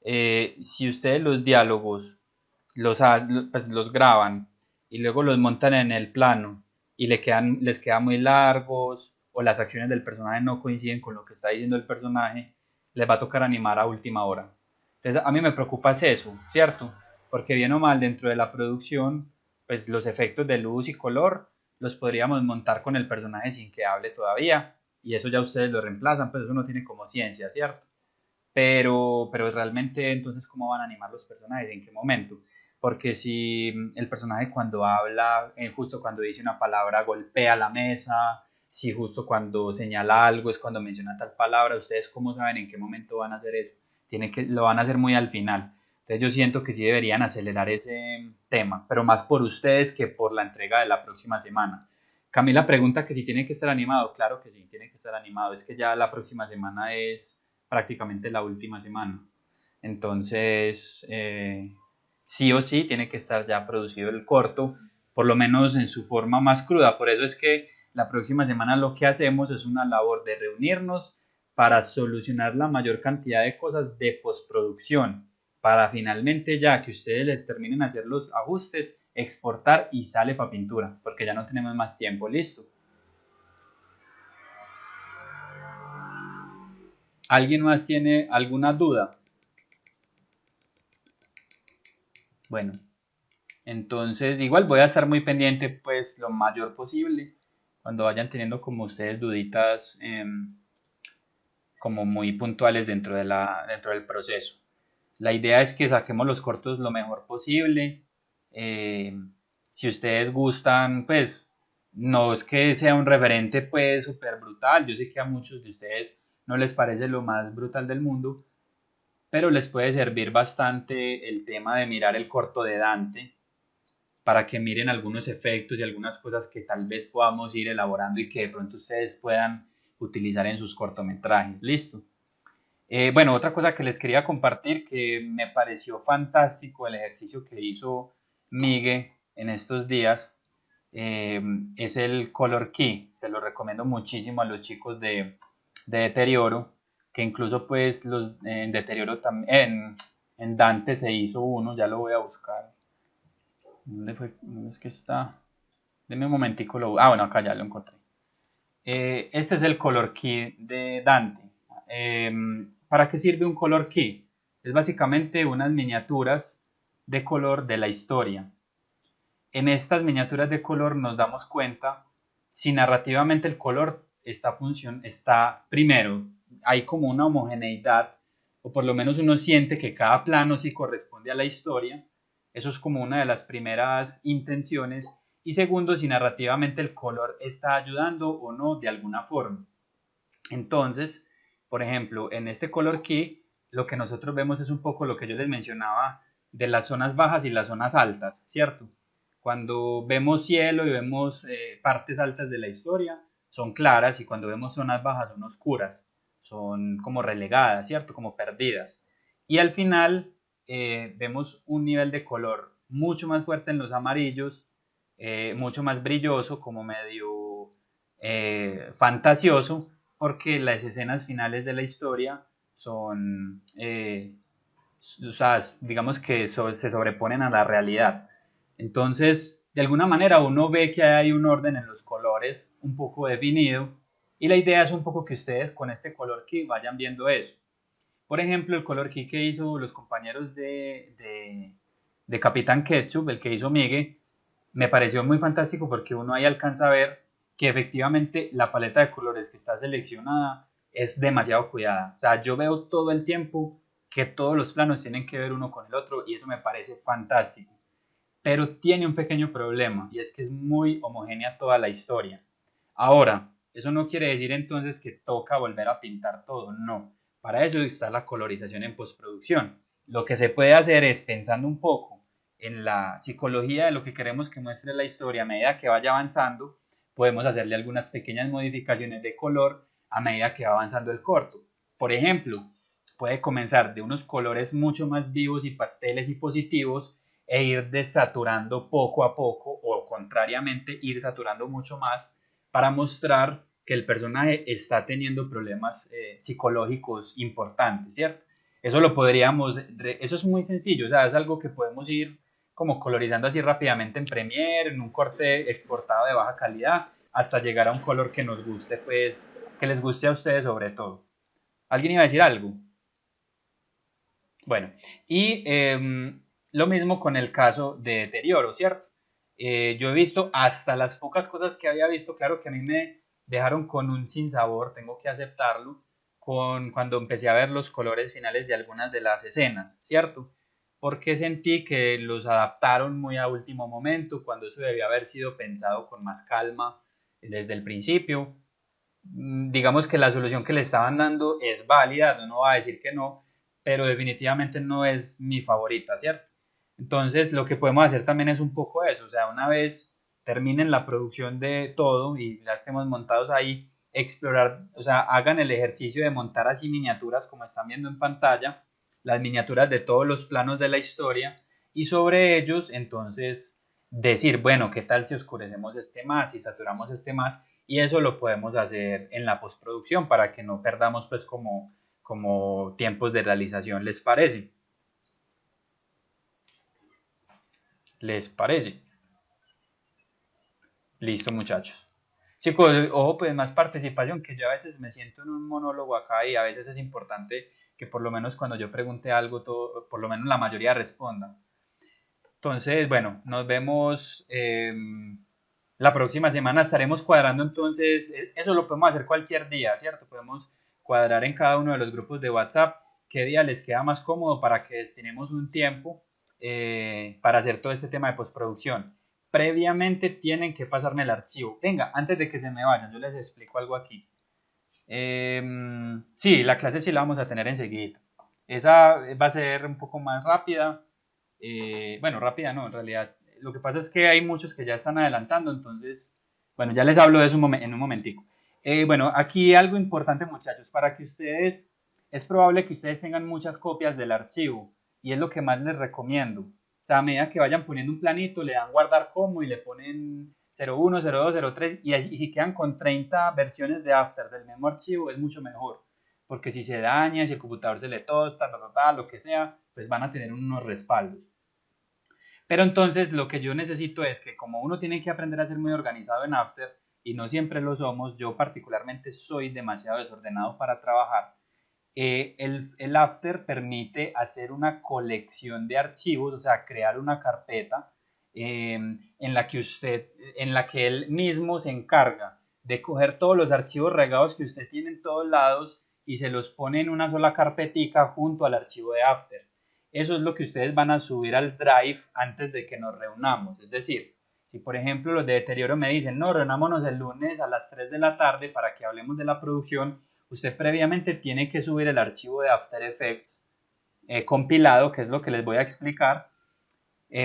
[SPEAKER 1] si ustedes los diálogos pues los graban y luego los montan en el plano y les quedan muy largos o las acciones del personaje no coinciden con lo que está diciendo el personaje, les va a tocar animar a última hora. Entonces a mí me preocupa es eso, ¿cierto? Porque bien o mal dentro de la producción, pues los efectos de luz y color los podríamos montar con el personaje sin que hable todavía y eso ya ustedes lo reemplazan, pues eso no tiene como ciencia, ¿cierto? Pero realmente entonces, ¿cómo van a animar los personajes? ¿En qué momento? Porque si el personaje cuando habla, justo cuando dice una palabra, golpea la mesa, si justo cuando señala algo es cuando menciona tal palabra, ¿ustedes cómo saben en qué momento van a hacer eso? Lo van a hacer muy al final. Entonces yo siento que sí deberían acelerar ese tema, pero más por ustedes que por la entrega de la próxima semana. Camila pregunta que si tiene que estar animado. Claro que sí, tiene que estar animado. Es que ya la próxima semana es prácticamente la última semana. Entonces, sí o sí tiene que estar ya producido el corto, por lo menos en su forma más cruda. Por eso es que la próxima semana lo que hacemos es una labor de reunirnos para solucionar la mayor cantidad de cosas de postproducción, para finalmente ya que ustedes les terminen de hacer los ajustes, exportar y sale para pintura, porque ya no tenemos más tiempo, listo. ¿Alguien más tiene alguna duda? Bueno, entonces igual voy a estar muy pendiente pues lo mayor posible cuando vayan teniendo como ustedes duditas como muy puntuales dentro del proceso. La idea es que saquemos los cortos lo mejor posible. eh, si ustedes gustan, pues no es que sea un referente pues súper brutal. Yo sé que a muchos de ustedes no les parece lo más brutal del mundo, pero les puede servir bastante el tema de mirar el corto de Dante para que miren algunos efectos y algunas cosas que tal vez podamos ir elaborando y que de pronto ustedes puedan utilizar en sus cortometrajes. Listo. Bueno, otra cosa que les quería compartir que me pareció fantástico el ejercicio que hizo Migue en estos días es el Color Key. Se lo recomiendo muchísimo a los chicos de Deterioro, que incluso pues los en Deterioro también, en Dante se hizo uno, ya lo voy a buscar. ¿Dónde fue? ¿Dónde es que está? Deme un momentico. Bueno, acá ya lo encontré. Este es el color key de Dante. ¿Para qué sirve un color key? Es básicamente unas miniaturas de color de la historia. En estas miniaturas de color nos damos cuenta si narrativamente el color está primero, hay como una homogeneidad, o por lo menos uno siente que cada plano sí corresponde a la historia. Eso es como una de las primeras intenciones. Y segundo, si narrativamente el color está ayudando o no de alguna forma. Entonces, por ejemplo, en este color key, lo que nosotros vemos es un poco lo que yo les mencionaba de las zonas bajas y las zonas altas, ¿cierto? Cuando vemos cielo y vemos partes altas de la historia, son claras y cuando vemos zonas bajas son oscuras, son como relegadas, ¿cierto? Como perdidas. Y al final vemos un nivel de color mucho más fuerte en los amarillos, mucho más brilloso, como medio fantasioso, porque las escenas finales de la historia son, o sea, digamos que se sobreponen a la realidad. Entonces, de alguna manera uno ve que hay un orden en los colores un poco definido y la idea es un poco que ustedes con este color key vayan viendo eso. Por ejemplo, el color key que hizo los compañeros de Capitán Ketchup, el que hizo Migue, me pareció muy fantástico porque uno ahí alcanza a ver que efectivamente la paleta de colores que está seleccionada es demasiado cuidada. O sea, yo veo todo el tiempo que todos los planos tienen que ver uno con el otro y eso me parece fantástico. Pero tiene un pequeño problema y es que es muy homogénea toda la historia. Ahora, eso no quiere decir entonces que toca volver a pintar todo, no. Para eso está la colorización en postproducción. Lo que se puede hacer es, pensando un poco en la psicología de lo que queremos que muestre la historia a medida que vaya avanzando, podemos hacerle algunas pequeñas modificaciones de color a medida que va avanzando el corto. Por ejemplo, puede comenzar de unos colores mucho más vivos y pasteles y positivos e ir desaturando poco a poco o contrariamente ir saturando mucho más para mostrar que el personaje está teniendo problemas psicológicos importantes, ¿cierto? Eso lo podríamos, eso es muy sencillo, o sea, es algo que podemos ir como colorizando así rápidamente en Premiere, en un corte exportado de baja calidad, hasta llegar a un color que nos guste, pues, que les guste a ustedes sobre todo. ¿Alguien iba a decir algo? Bueno, y lo mismo con el caso de deterioro, ¿cierto? Yo he visto hasta las pocas cosas que había visto, claro que a mí me dejaron con un sinsabor, tengo que aceptarlo, cuando empecé a ver los colores finales de algunas de las escenas, ¿cierto? Porque sentí que los adaptaron muy a último momento, cuando eso debía haber sido pensado con más calma desde el principio. Digamos que la solución que le estaban dando es válida, no va a decir que no, pero definitivamente no es mi favorita, ¿cierto? Entonces, lo que podemos hacer también es un poco eso, o sea, una vez terminen la producción de todo y ya estemos montados ahí, explorar, o sea, hagan el ejercicio de montar así miniaturas como están viendo en pantalla, las miniaturas de todos los planos de la historia y sobre ellos, entonces, decir, bueno, ¿qué tal si oscurecemos este más, si saturamos este más? Y eso lo podemos hacer en la postproducción para que no perdamos pues como tiempos de realización, ¿les parece? ¿Les parece? Listo, muchachos. Chicos, ojo, pues más participación, que yo a veces me siento en un monólogo acá y a veces es importante que por lo menos cuando yo pregunte algo, todo, por lo menos la mayoría responda. Entonces, bueno, nos vemos la próxima semana. Estaremos cuadrando entonces, eso lo podemos hacer cualquier día, ¿cierto? Podemos cuadrar en cada uno de los grupos de WhatsApp qué día les queda más cómodo para que destinemos un tiempo para hacer todo este tema de postproducción. Previamente tienen que pasarme el archivo. Venga, antes de que se me vayan, yo les explico algo aquí. Sí, la clase sí la vamos a tener enseguida. Esa va a ser un poco más rápida. Bueno, rápida no, en realidad. Lo que pasa es que hay muchos que ya están adelantando, entonces, bueno, ya les hablo de eso en un momentico. Bueno, aquí algo importante, muchachos, para que ustedes, es probable que ustedes tengan muchas copias del archivo y es lo que más les recomiendo. O sea, a medida que vayan poniendo un planito, le dan guardar como y le ponen 01, 02, 03 y si quedan con 30 versiones de After del mismo archivo es mucho mejor. Porque si se daña, si el computador se le tosta, lo que sea, pues van a tener unos respaldos. Pero entonces lo que yo necesito es que como uno tiene que aprender a ser muy organizado en After y no siempre lo somos, yo particularmente soy demasiado desordenado para trabajar. El After permite hacer una colección de archivos, o sea, crear una carpeta en la que él mismo se encarga de coger todos los archivos regados que usted tiene en todos lados y se los pone en una sola carpetica junto al archivo de After. Eso es lo que ustedes van a subir al Drive antes de que nos reunamos. Es decir, si por ejemplo los de deterioro me dicen, no, reunámonos el lunes a las 3 de la tarde para que hablemos de la producción, usted previamente tiene que subir el archivo de After Effects compilado, que es lo que les voy a explicar,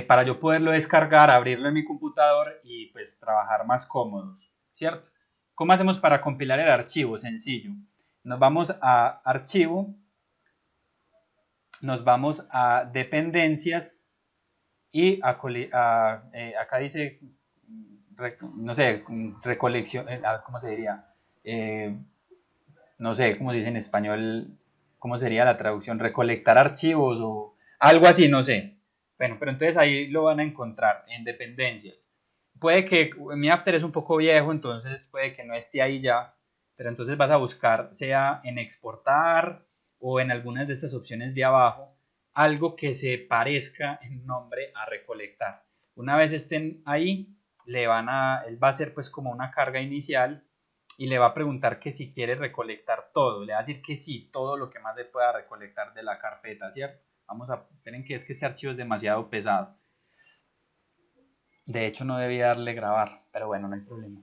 [SPEAKER 1] para yo poderlo descargar, abrirlo en mi computador y pues trabajar más cómodos, ¿cierto? ¿Cómo hacemos para compilar el archivo? Sencillo. Nos vamos a archivo, nos vamos a dependencias y acá dice, no sé, recolección, ¿cómo se diría? No sé cómo se dice en español, cómo sería la traducción, recolectar archivos o algo así, no sé. Bueno, pero entonces ahí lo van a encontrar en dependencias. Puede que mi After es un poco viejo, entonces puede que no esté ahí ya, pero entonces vas a buscar, sea en exportar o en algunas de estas opciones de abajo, algo que se parezca en nombre a recolectar. Una vez estén ahí, él va a hacer pues como una carga inicial y le va a preguntar que si quiere recolectar todo. Le va a decir que sí, todo lo que más se pueda recolectar de la carpeta, ¿cierto? Esperen que es que este archivo es demasiado pesado. De hecho, no debía darle grabar, pero bueno, no hay problema.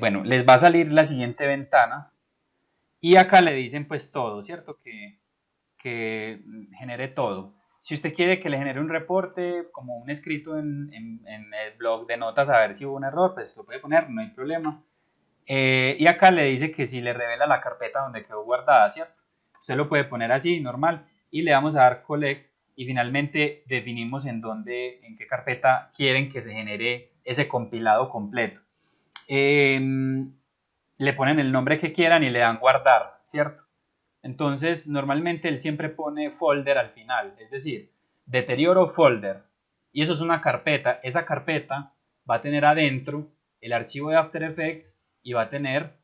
[SPEAKER 1] Bueno, les va a salir la siguiente ventana y acá le dicen pues todo, ¿cierto? Que genere todo. Si usted quiere que le genere un reporte, como un escrito en el blog de notas, a ver si hubo un error, pues lo puede poner, no hay problema. Y acá le dice que si le revela la carpeta donde quedó guardada, ¿cierto? Usted lo puede poner así, normal, y le vamos a dar collect y finalmente definimos en qué carpeta quieren que se genere ese compilado completo. Le ponen el nombre que quieran y le dan guardar, ¿cierto? Entonces, normalmente él siempre pone folder al final, es decir, deterioro folder. Y eso es una carpeta. Esa carpeta va a tener adentro el archivo de After Effects y va a tener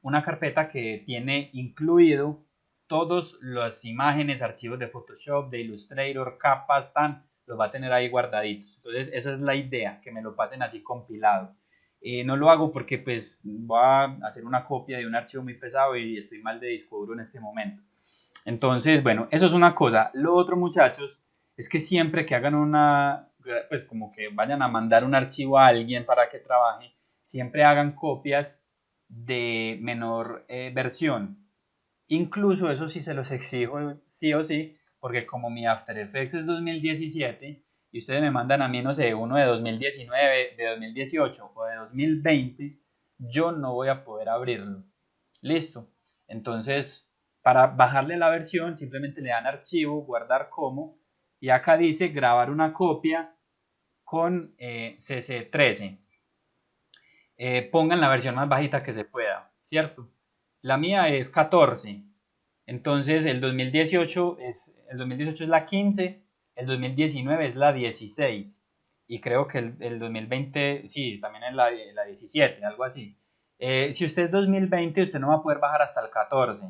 [SPEAKER 1] una carpeta que tiene incluido todas las imágenes, archivos de Photoshop, de Illustrator, capas, los va a tener ahí guardaditos. Entonces, esa es la idea, que me lo pasen así compilado. No lo hago porque pues voy a hacer una copia de un archivo muy pesado y estoy mal de disco duro en este momento. Entonces, bueno, eso es una cosa. Lo otro, muchachos, es que siempre que hagan pues como que vayan a mandar un archivo a alguien para que trabaje, siempre hagan copias de menor versión. Incluso eso sí se los exijo sí o sí, porque como mi After Effects es 2017 y ustedes me mandan a mí, no sé, uno de 2019, de 2018 o de 2020, yo no voy a poder abrirlo. Listo. Entonces, para bajarle la versión, simplemente le dan archivo, guardar como, y acá dice grabar una copia con CC13. Pongan la versión más bajita que se pueda, ¿cierto? La mía es 14. Entonces el 2018 es la 15, el 2019 es la 16 y creo que el 2020 sí, también es la 17, algo así. Si usted es 2020, usted no va a poder bajar hasta el 14,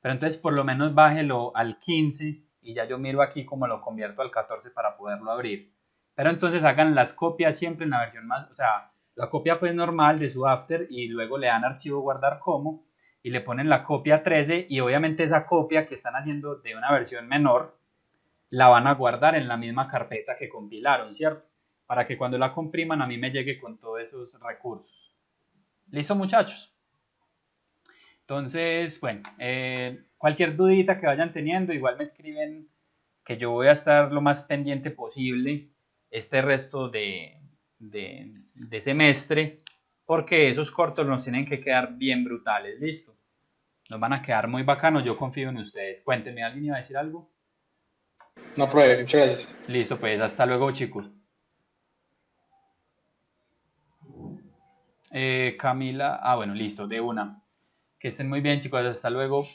[SPEAKER 1] pero entonces por lo menos bájelo al 15 y ya yo miro aquí cómo lo convierto al 14 para poderlo abrir. Pero entonces hagan las copias siempre en la versión más, o sea, la copia pues normal de su After y luego le dan archivo guardar como y le ponen la copia 13 y obviamente esa copia que están haciendo de una versión menor la van a guardar en la misma carpeta que compilaron, ¿cierto? Para que cuando la compriman a mí me llegue con todos esos recursos. ¿Listo, muchachos? Entonces, bueno, cualquier dudita que vayan teniendo, igual me escriben que yo voy a estar lo más pendiente posible este resto de semestre, porque esos cortos nos tienen que quedar bien brutales, ¿listo? Nos van a quedar muy bacanos, yo confío en ustedes. Cuéntenme, ¿alguien iba a decir algo?
[SPEAKER 4] No, profe, muchas gracias.
[SPEAKER 1] Listo, pues hasta luego, chicos. Camila, bueno, listo, de una. Que estén muy bien, chicos, hasta luego.